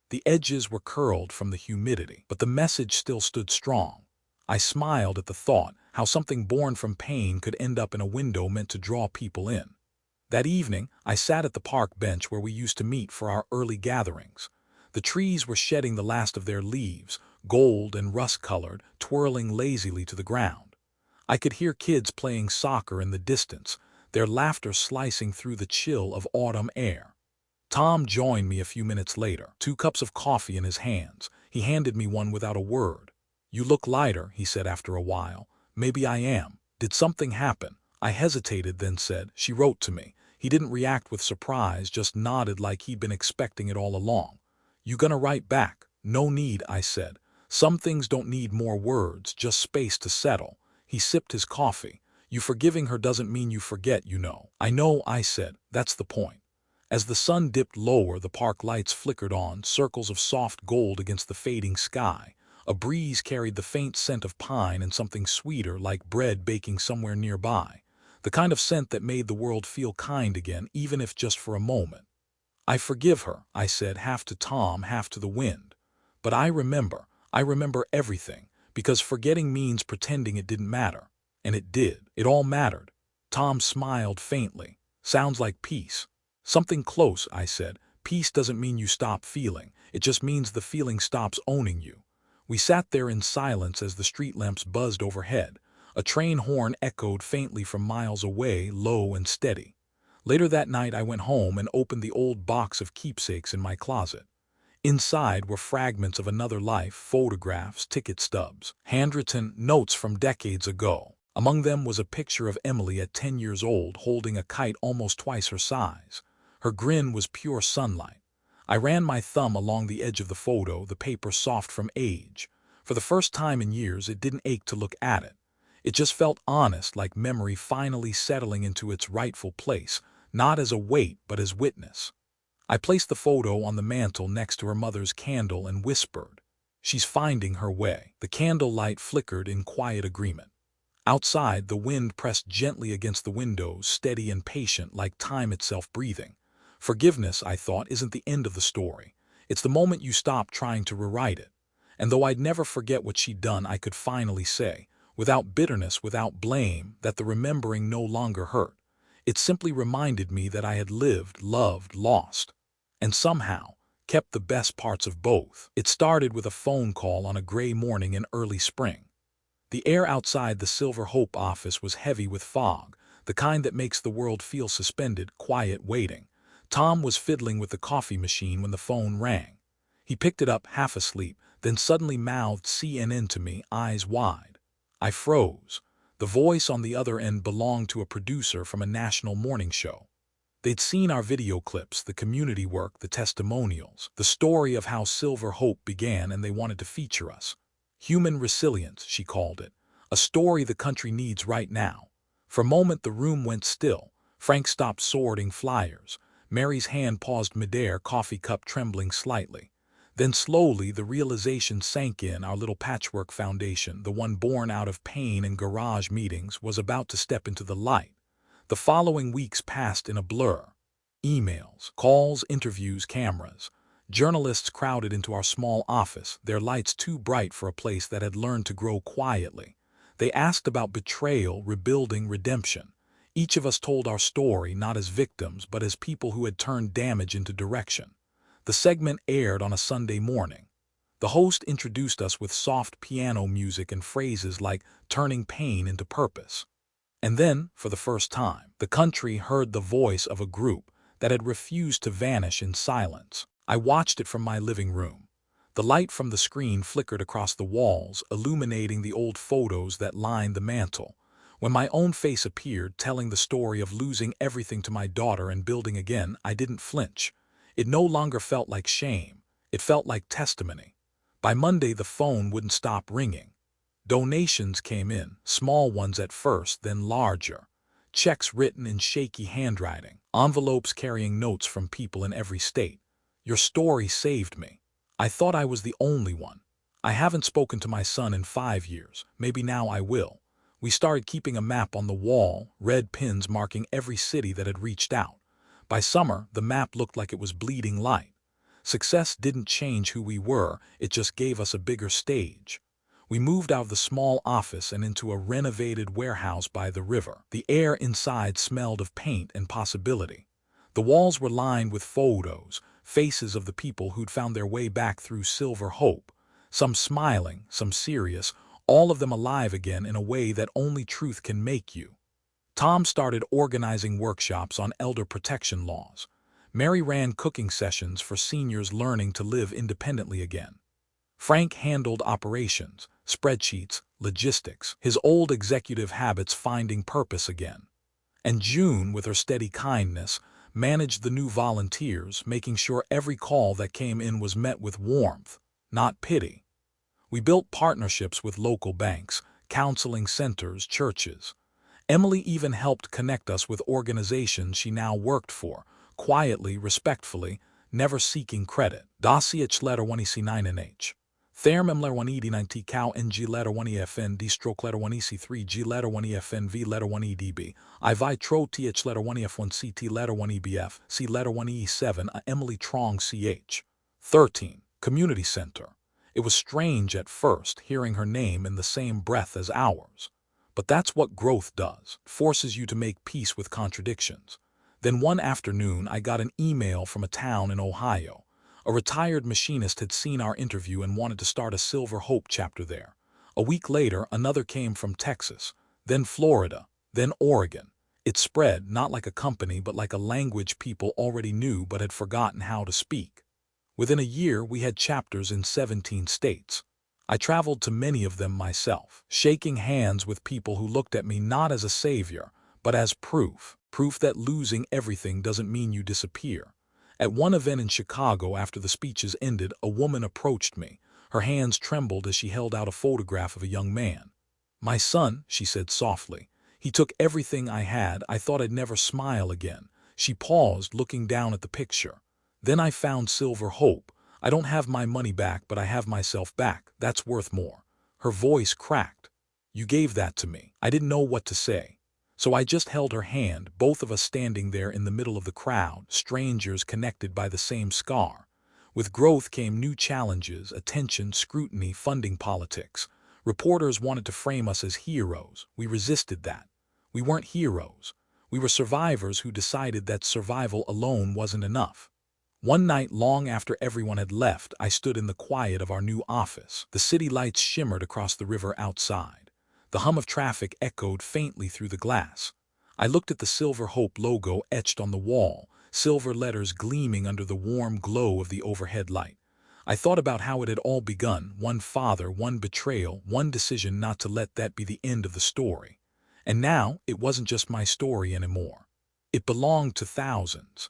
The edges were curled from the humidity, but the message still stood strong. I smiled at the thought how something born from pain could end up in a window meant to draw people in. That evening, I sat at the park bench where we used to meet for our early gatherings. The trees were shedding the last of their leaves, gold and rust-colored, twirling lazily to the ground. I could hear kids playing soccer in the distance, their laughter slicing through the chill of autumn air. Tom joined me a few minutes later, 2 cups of coffee in his hands. He handed me one without a word. "You look lighter," he said after a while. "Maybe I am. Did something happen?" I hesitated, then said, "She wrote to me." He didn't react with surprise, just nodded like he'd been expecting it all along. "You gonna write back?" "No need," I said. "Some things don't need more words, just space to settle." He sipped his coffee. "You forgiving her doesn't mean you forget, you know." "I know," I said. "That's the point." As the sun dipped lower, the park lights flickered on, circles of soft gold against the fading sky. A breeze carried the faint scent of pine and something sweeter, like bread baking somewhere nearby. The kind of scent that made the world feel kind again, even if just for a moment. "I forgive her," I said, half to Tom, half to the wind. "But I remember everything, because forgetting means pretending it didn't matter. And it did. It all mattered." Tom smiled faintly. "Sounds like peace." "Something close," I said. "Peace doesn't mean you stop feeling. It just means the feeling stops owning you." We sat there in silence as the street lamps buzzed overhead. A train horn echoed faintly from miles away, low and steady. Later that night I went home and opened the old box of keepsakes in my closet. Inside were fragments of another life, photographs, ticket stubs, handwritten notes from decades ago. Among them was a picture of Emily at 10 years old holding a kite almost twice her size. Her grin was pure sunlight. I ran my thumb along the edge of the photo, the paper soft from age. For the first time in years, it didn't ache to look at it. It just felt honest, like memory finally settling into its rightful place, not as a weight but as witness. I placed the photo on the mantel next to her mother's candle and whispered, "She's finding her way." The candle light flickered in quiet agreement. Outside, the wind pressed gently against the windows, steady and patient, like time itself breathing. Forgiveness, I thought, isn't the end of the story. It's the moment you stop trying to rewrite it. And though I'd never forget what she'd done, I could finally say, without bitterness, without blame, that the remembering no longer hurt. It simply reminded me that I had lived, loved, lost, and somehow kept the best parts of both. It started with a phone call on a gray morning in early spring. The air outside the Silver Hope office was heavy with fog, the kind that makes the world feel suspended, quiet, waiting. Tom was fiddling with the coffee machine when the phone rang. He picked it up half asleep, then suddenly mouthed CNN to me, eyes wide. I froze. The voice on the other end belonged to a producer from a national morning show. They'd seen our video clips, the community work, the testimonials, the story of how Silver Hope began, and they wanted to feature us. Human resilience, she called it. A story the country needs right now. For a moment the room went still. Frank stopped sorting flyers. Mary's hand paused midair, coffee cup trembling slightly. Then slowly the realization sank in. Our little patchwork foundation, the one born out of pain and garage meetings, was about to step into the light. The following weeks passed in a blur. Emails, calls, interviews, cameras. Journalists crowded into our small office, their lights too bright for a place that had learned to grow quietly. They asked about betrayal, rebuilding, redemption. Each of us told our story, not as victims, but as people who had turned damage into direction. The segment aired on a Sunday morning. The host introduced us with soft piano music and phrases like turning pain into purpose. And then, for the first time, the country heard the voice of a group that had refused to vanish in silence. I watched it from my living room. The light from the screen flickered across the walls, illuminating the old photos that lined the mantel. When my own face appeared, telling the story of losing everything to my daughter and building again, I didn't flinch. It no longer felt like shame. It felt like testimony. By Monday, the phone wouldn't stop ringing. Donations came in, small ones at first, then larger. Checks written in shaky handwriting, envelopes carrying notes from people in every state. "Your story saved me." I thought I was the only one. "I haven't spoken to my son in 5 years. Maybe now I will." We started keeping a map on the wall, red pins marking every city that had reached out. By summer, the map looked like it was bleeding light. Success didn't change who we were, it just gave us a bigger stage. We moved out of the small office and into a renovated warehouse by the river. The air inside smelled of paint and possibility. The walls were lined with photos, faces of the people who'd found their way back through Silver Hope, some smiling, some serious, all of them alive again in a way that only truth can make you. Tom started organizing workshops on elder protection laws. Mary ran cooking sessions for seniors learning to live independently again. Frank handled operations, spreadsheets, logistics, his old executive habits finding purpose again. And June, with her steady kindness, managed the new volunteers, making sure every call that came in was met with warmth, not pity. We built partnerships with local banks, counseling centers, churches. Emily even helped connect us with organizations she now worked for, quietly, respectfully, never seeking credit. Dasiach letter 1EC9NH. Therm letter 1ED9T cow NG letter 1EFN stroke letter 1EC3G letter 1EFNV letter 1EDB. IV tro TH letter 1EF1CT letter 1EBF C letter 1E7 Emily Trong CH. 13. Community Center. It was strange at first hearing her name in the same breath as ours. But that's what growth does, forces you to make peace with contradictions. Then one afternoon I got an email from a town in Ohio. A retired machinist had seen our interview and wanted to start a Silver Hope chapter there. A week later, another came from Texas, then Florida, then Oregon. It spread not like a company but like a language people already knew but had forgotten how to speak. Within a year, we had chapters in 17 states. I traveled to many of them myself, shaking hands with people who looked at me not as a savior, but as proof that losing everything doesn't mean you disappear. At one event in Chicago after the speeches ended, a woman approached me. Her hands trembled as she held out a photograph of a young man. "My son," she said softly. "He took everything I had. I thought I'd never smile again." She paused, looking down at the picture. "Then I found Silver Hope. I don't have my money back, but I have myself back. That's worth more." Her voice cracked. "You gave that to me." I didn't know what to say. So I just held her hand, both of us standing there in the middle of the crowd, strangers connected by the same scar. With growth came new challenges, attention, scrutiny, funding politics. Reporters wanted to frame us as heroes. We resisted that. We weren't heroes. We were survivors who decided that survival alone wasn't enough. One night, long after everyone had left, I stood in the quiet of our new office. The city lights shimmered across the river outside. The hum of traffic echoed faintly through the glass. I looked at the Silver Hope logo etched on the wall, silver letters gleaming under the warm glow of the overhead light. I thought about how it had all begun, one father, one betrayal, one decision not to let that be the end of the story. And now, it wasn't just my story anymore. It belonged to thousands.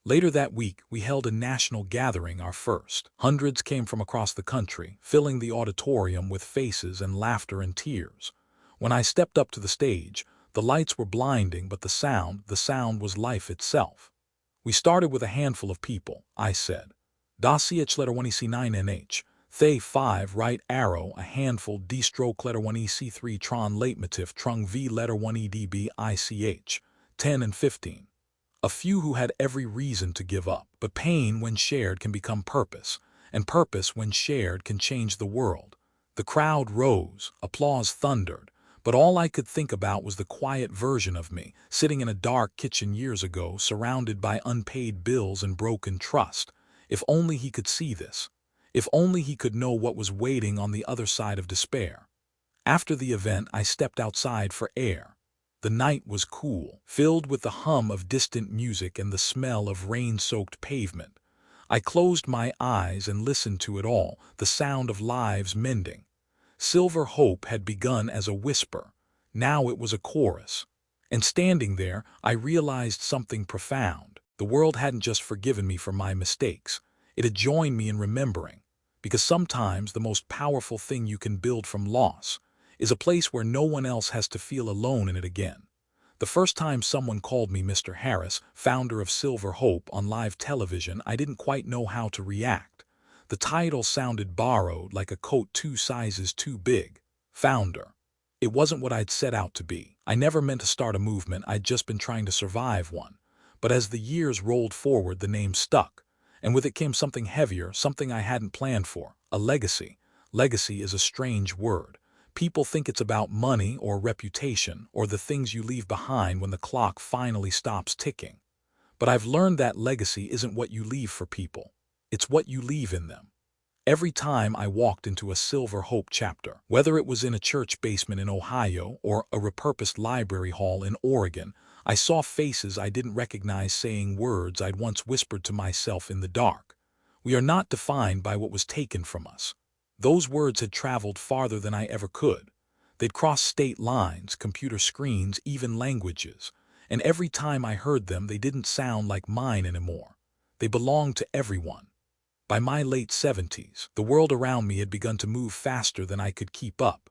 Later that week, we held a national gathering, our first. Hundreds came from across the country, filling the auditorium with faces and laughter and tears. When I stepped up to the stage, the lights were blinding, but the sound was life itself. "We started with a handful of people," I said. "Dasiach letter 1EC9NH, Thay 5 right arrow, a handful, D stroke letter 1EC3 tron leitmotiv trung V letter 1EDB ICH, 10 and 15. A few who had every reason to give up. But pain, when shared, can become purpose, and purpose, when shared, can change the world." The crowd rose, applause thundered, but all I could think about was the quiet version of me, sitting in a dark kitchen years ago, surrounded by unpaid bills and broken trust. If only he could see this. If only he could know what was waiting on the other side of despair. After the event, I stepped outside for air. The night was cool, filled with the hum of distant music and the smell of rain-soaked pavement. I closed my eyes and listened to it all, the sound of lives mending. Silver Hope had begun as a whisper. Now it was a chorus. And standing there, I realized something profound. The world hadn't just forgiven me for my mistakes. It had joined me in remembering. Because sometimes the most powerful thing you can build from loss is a place where no one else has to feel alone in it again. The first time someone called me Mr. Harris, founder of Silver Hope, on live television, I didn't quite know how to react. The title sounded borrowed, like a coat 2 sizes too big. Founder. It wasn't what I'd set out to be. I never meant to start a movement, I'd just been trying to survive one. But as the years rolled forward, the name stuck. And with it came something heavier, something I hadn't planned for, a legacy. Legacy is a strange word. People think it's about money or reputation or the things you leave behind when the clock finally stops ticking. But I've learned that legacy isn't what you leave for people. It's what you leave in them. Every time I walked into a Silver Hope chapter, whether it was in a church basement in Ohio or a repurposed library hall in Oregon, I saw faces I didn't recognize saying words I'd once whispered to myself in the dark. We are not defined by what was taken from us. Those words had traveled farther than I ever could. They'd crossed state lines, computer screens, even languages. And every time I heard them, they didn't sound like mine anymore. They belonged to everyone. By my late 70s, the world around me had begun to move faster than I could keep up.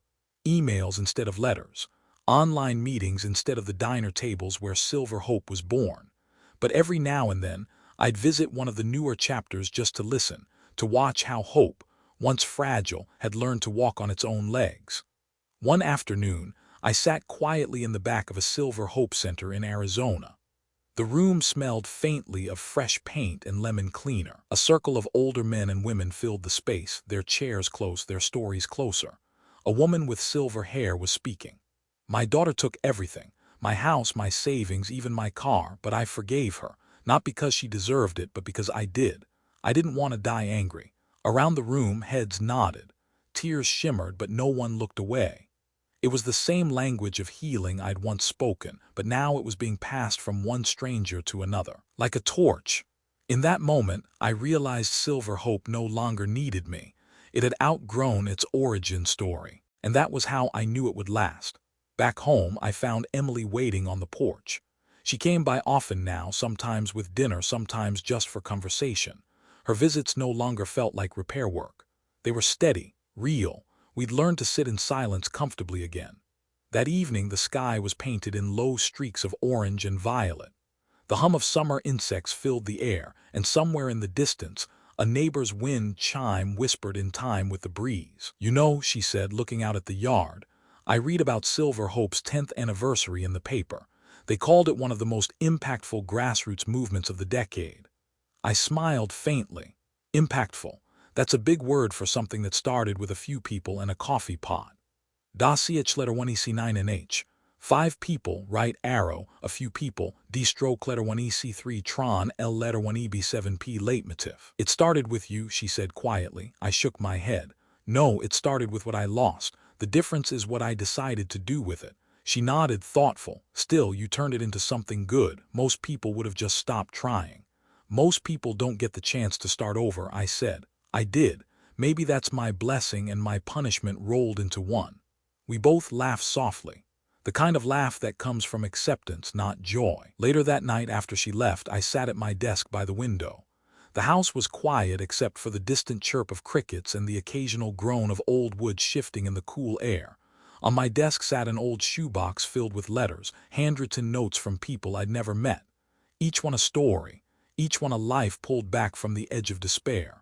Emails instead of letters, online meetings instead of the diner tables where Silver Hope was born. But every now and then, I'd visit one of the newer chapters just to listen, to watch how hope, once fragile, had learned to walk on its own legs. One afternoon, I sat quietly in the back of a Silver Hope Center in Arizona. The room smelled faintly of fresh paint and lemon cleaner. A circle of older men and women filled the space, their chairs close, their stories closer. A woman with silver hair was speaking. My daughter took everything, my house, my savings, even my car, but I forgave her, not because she deserved it, but because I did. I didn't want to die angry. Around the room, heads nodded. Tears shimmered, but no one looked away. It was the same language of healing I'd once spoken, but now it was being passed from one stranger to another, like a torch. In that moment, I realized Silver Hope no longer needed me. It had outgrown its origin story, and that was how I knew it would last. Back home, I found Emily waiting on the porch. She came by often now, sometimes with dinner, sometimes just for conversation. Her visits no longer felt like repair work. They were steady, real. We'd learned to sit in silence comfortably again. That evening, the sky was painted in low streaks of orange and violet. The hum of summer insects filled the air, and somewhere in the distance, a neighbor's wind chime whispered in time with the breeze. "You know," she said, looking out at the yard, "I read about Silver Hope's 10th anniversary in the paper. They called it one of the most impactful grassroots movements of the decade." I smiled faintly. Impactful. That's a big word for something that started with a few people and a coffee pot. Dasiach letter 1EC9NH. 5 people, right arrow, a few people, D-stroke letter 1EC3 tron, L letter 1EB7P leitmotif. "It started with you," she said quietly. I shook my head. "No, it started with what I lost. The difference is what I decided to do with it." She nodded, thoughtful. "Still, you turned it into something good. Most people would have just stopped trying." "Most people don't get the chance to start over," I said. "I did. Maybe that's my blessing and my punishment rolled into one." We both laughed softly. The kind of laugh that comes from acceptance, not joy. Later that night after she left, I sat at my desk by the window. The house was quiet except for the distant chirp of crickets and the occasional groan of old wood shifting in the cool air. On my desk sat an old shoebox filled with letters, handwritten notes from people I'd never met. Each one a story, each one a life pulled back from the edge of despair.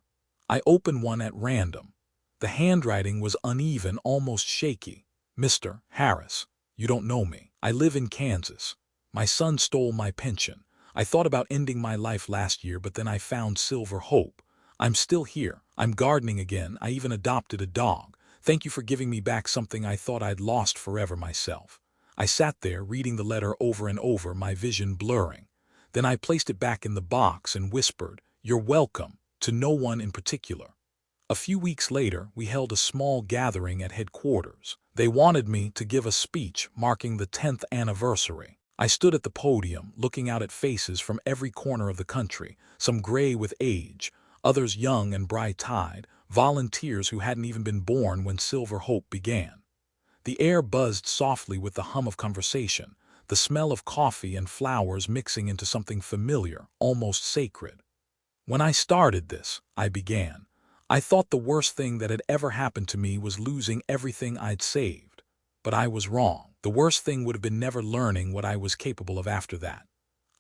I opened one at random. The handwriting was uneven, almost shaky. "Mr. Harris, you don't know me. I live in Kansas. My son stole my pension. I thought about ending my life last year, but then I found Silver Hope. I'm still here. I'm gardening again. I even adopted a dog. Thank you for giving me back something I thought I'd lost forever myself." I sat there, reading the letter over and over, my vision blurring. Then I placed it back in the box and whispered, "You're welcome," to no one in particular. A few weeks later, we held a small gathering at headquarters. They wanted me to give a speech marking the 10th anniversary. I stood at the podium, looking out at faces from every corner of the country, some gray with age, others young and bright-eyed, volunteers who hadn't even been born when Silver Hope began. The air buzzed softly with the hum of conversation, the smell of coffee and flowers mixing into something familiar, almost sacred. "When I started this," I began, "I thought the worst thing that had ever happened to me was losing everything I'd saved. But I was wrong. The worst thing would have been never learning what I was capable of after that."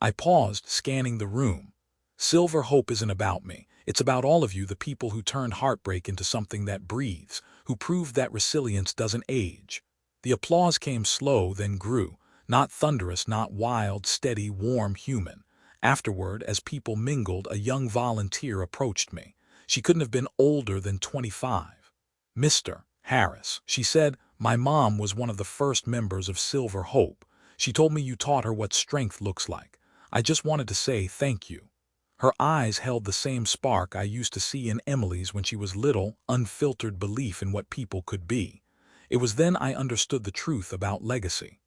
I paused, scanning the room. "Silver Hope isn't about me. It's about all of you, the people who turned heartbreak into something that breathes, who proved that resilience doesn't age." The applause came slow, then grew, not thunderous, not wild, steady, warm, human. Afterward, as people mingled, a young volunteer approached me. She couldn't have been older than 25. "Mr. Harris," she said, "my mom was one of the first members of Silver Hope. She told me you taught her what strength looks like. I just wanted to say thank you." Her eyes held the same spark I used to see in Emily's when she was little, unfiltered belief in what people could be. It was then I understood the truth about legacy.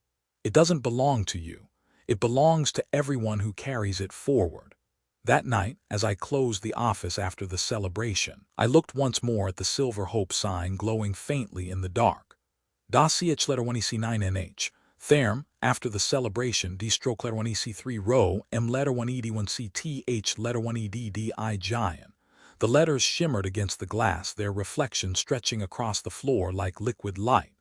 It doesn't belong to you. It belongs to everyone who carries it forward. That night, as I closed the office after the celebration, I looked once more at the Silver Hope sign glowing faintly in the dark. Daciech letter 1EC9NH. Therm, after the celebration, D stroke letter 1EC3 row, M letter 1ED1CTH letter 1EDDI giant. The letters shimmered against the glass, their reflection stretching across the floor like liquid light.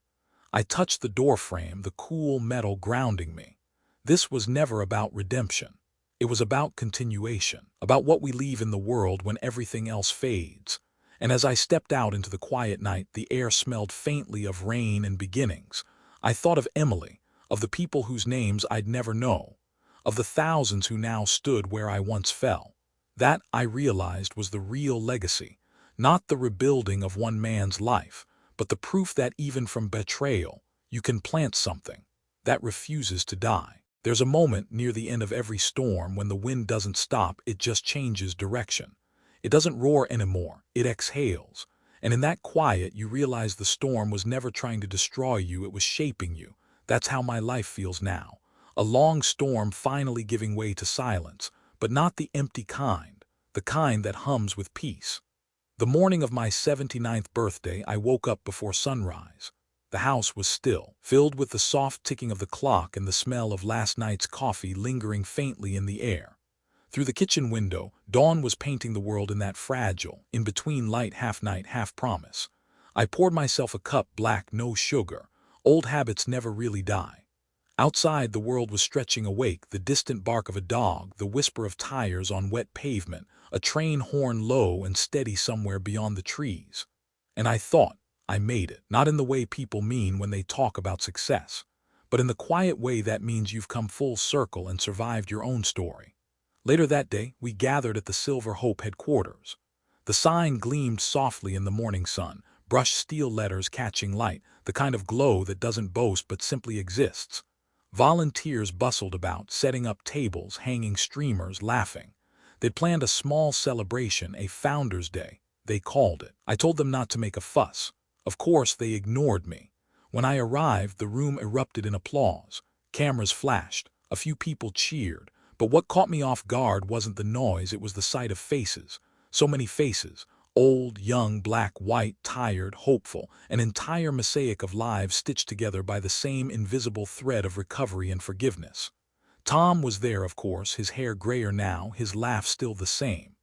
I touched the doorframe, the cool metal grounding me. This was never about redemption. It was about continuation, about what we leave in the world when everything else fades. And as I stepped out into the quiet night, the air smelled faintly of rain and beginnings. I thought of Emily, of the people whose names I'd never know, of the thousands who now stood where I once fell. That, I realized, was the real legacy, not the rebuilding of one man's life, but the proof that even from betrayal, you can plant something that refuses to die. There's a moment near the end of every storm when the wind doesn't stop, it just changes direction. It doesn't roar anymore, it exhales. And in that quiet, you realize the storm was never trying to destroy you, it was shaping you. That's how my life feels now. A long storm finally giving way to silence, but not the empty kind, the kind that hums with peace. The morning of my 79th birthday, I woke up before sunrise. The house was still, filled with the soft ticking of the clock and the smell of last night's coffee lingering faintly in the air. Through the kitchen window, dawn was painting the world in that fragile, in-between light, half-night, half-promise. I poured myself a cup, black, no sugar. Old habits never really die. Outside, the world was stretching awake, the distant bark of a dog, the whisper of tires on wet pavement, a train horn low and steady somewhere beyond the trees. And I thought, I made it, not in the way people mean when they talk about success, but in the quiet way that means you've come full circle and survived your own story. Later that day, we gathered at the Silver Hope headquarters. The sign gleamed softly in the morning sun, brushed steel letters catching light, the kind of glow that doesn't boast but simply exists. Volunteers bustled about, setting up tables, hanging streamers, laughing. They'd planned a small celebration, a Founder's Day, they called it. I told them not to make a fuss. Of course, they ignored me. When I arrived, the room erupted in applause. Cameras flashed. A few people cheered. But what caught me off guard wasn't the noise, it was the sight of faces. So many faces. Old, young, black, white, tired, hopeful. An entire mosaic of lives stitched together by the same invisible thread of recovery and forgiveness. Tom was there, of course, his hair grayer now, his laugh still the same.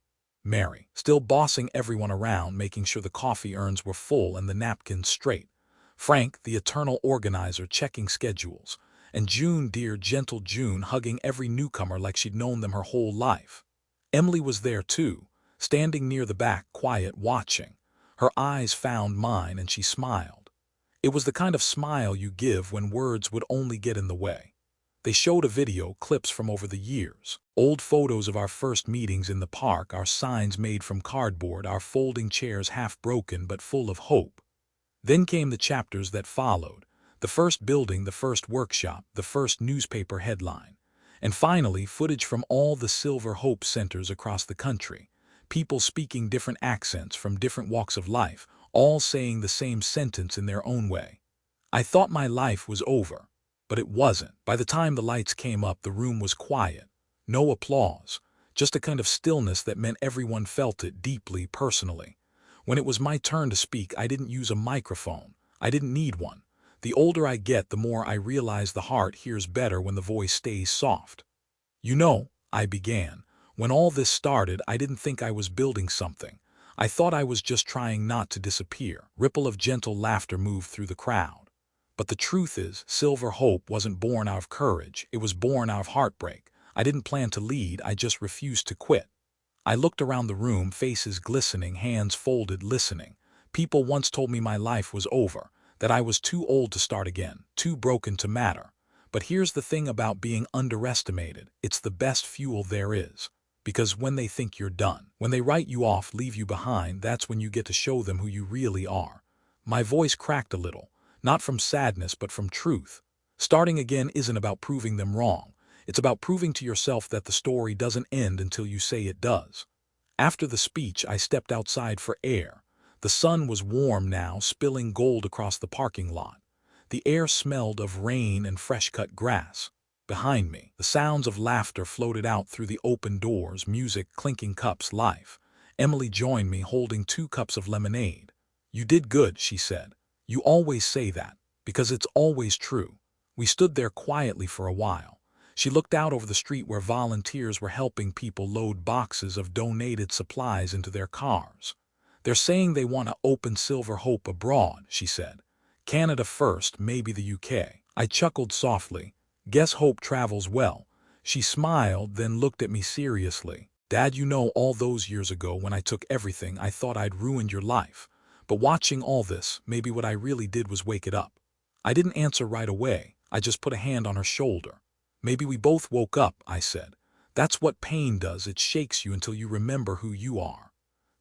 Mary, still bossing everyone around, making sure the coffee urns were full and the napkins straight. Frank, the eternal organizer, checking schedules. And June, dear, gentle June, hugging every newcomer like she'd known them her whole life. Emily was there too, standing near the back, quiet, watching. Her eyes found mine and she smiled. It was the kind of smile you give when words would only get in the way. They showed a video, clips from over the years. Old photos of our first meetings in the park, our signs made from cardboard, our folding chairs half broken but full of hope. Then came the chapters that followed. The first building, the first workshop, the first newspaper headline. And finally, footage from all the Silver Hope centers across the country. People speaking different accents from different walks of life, all saying the same sentence in their own way. I thought my life was over. But it wasn't. By the time the lights came up, the room was quiet. No applause. Just a kind of stillness that meant everyone felt it deeply, personally. When it was my turn to speak, I didn't use a microphone. I didn't need one. The older I get, the more I realize the heart hears better when the voice stays soft. You know, I began, when all this started, I didn't think I was building something. I thought I was just trying not to disappear. Ripple of gentle laughter moved through the crowd. But the truth is, Silver Hope wasn't born out of courage, it was born out of heartbreak. I didn't plan to lead, I just refused to quit. I looked around the room, faces glistening, hands folded, listening. People once told me my life was over. that I was too old to start again, too broken to matter. But here's the thing about being underestimated: it's the best fuel there is. Because when they think you're done, when they write you off, leave you behind, that's when you get to show them who you really are. My voice cracked a little, not from sadness but from truth. Starting again isn't about proving them wrong. It's about proving to yourself that the story doesn't end until you say it does. After the speech, I stepped outside for air. The sun was warm now, spilling gold across the parking lot. The air smelled of rain and fresh-cut grass. Behind me, the sounds of laughter floated out through the open doors, music, clinking cups, life. Emily joined me, holding 2 cups of lemonade. "You did good," she said. "You always say that, because it's always true." We stood there quietly for a while. She looked out over the street where volunteers were helping people load boxes of donated supplies into their cars. "They're saying they want to open Silver Hope abroad," she said. "Canada first, maybe the UK." I chuckled softly. "Guess hope travels well." She smiled, then looked at me seriously. "Dad, you know, all those years ago when I took everything, I thought I'd ruined your life. But watching all this, maybe what I really did was wake it up." I didn't answer right away. I just put a hand on her shoulder. "Maybe we both woke up," I said. "That's what pain does. It shakes you until you remember who you are."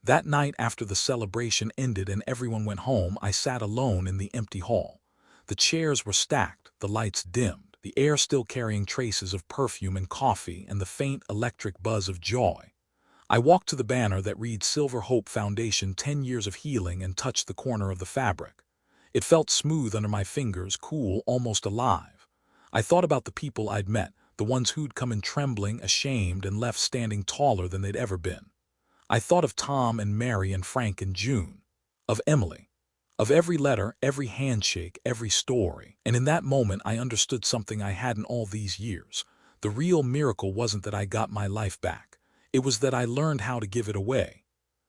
That night, after the celebration ended and everyone went home, I sat alone in the empty hall. The chairs were stacked, the lights dimmed, the air still carrying traces of perfume and coffee and the faint electric buzz of joy. I walked to the banner that read Silver Hope Foundation, 10 years of healing, and touched the corner of the fabric. It felt smooth under my fingers, cool, almost alive. I thought about the people I'd met, the ones who'd come in trembling, ashamed, and left standing taller than they'd ever been. I thought of Tom and Mary and Frank and June, of Emily, of every letter, every handshake, every story. And in that moment I understood something I hadn't all these years. The real miracle wasn't that I got my life back. It was that I learned how to give it away.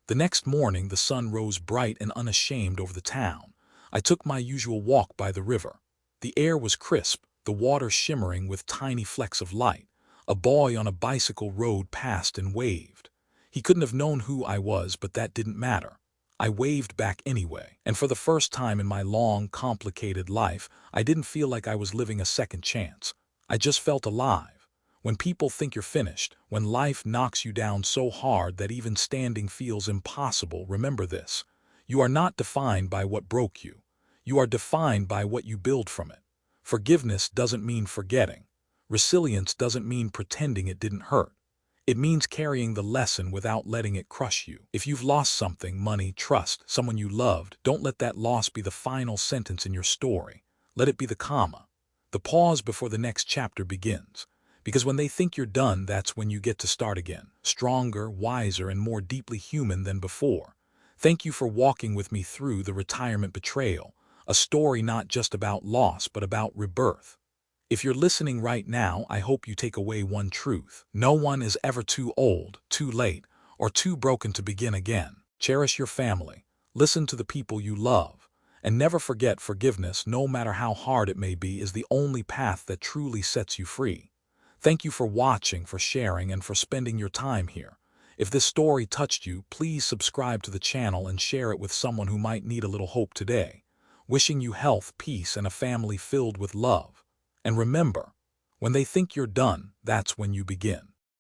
The next morning the sun rose bright and unashamed over the town. I took my usual walk by the river. The air was crisp, the water shimmering with tiny flecks of light. A boy on a bicycle rode past and waved. He couldn't have known who I was, but that didn't matter. I waved back anyway, and for the first time in my long, complicated life, I didn't feel like I was living a second chance. I just felt alive. When people think you're finished, when life knocks you down so hard that even standing feels impossible, remember this: you are not defined by what broke you. You are defined by what you build from it. Forgiveness doesn't mean forgetting. Resilience doesn't mean pretending it didn't hurt. It means carrying the lesson without letting it crush you. If you've lost something, money, trust, someone you loved, don't let that loss be the final sentence in your story. Let it be the comma, the pause before the next chapter begins. Because when they think you're done, that's when you get to start again, stronger, wiser, and more deeply human than before. Thank you for walking with me through the retirement betrayal, a story not just about loss, but about rebirth. If you're listening right now, I hope you take away one truth: no one is ever too old, too late, or too broken to begin again. Cherish your family, listen to the people you love, and never forget forgiveness, no matter how hard it may be, is the only path that truly sets you free. Thank you for watching, for sharing, and for spending your time here. If this story touched you, please subscribe to the channel and share it with someone who might need a little hope today. Wishing you health, peace, and a family filled with love. And remember, when they think you're done, that's when you begin.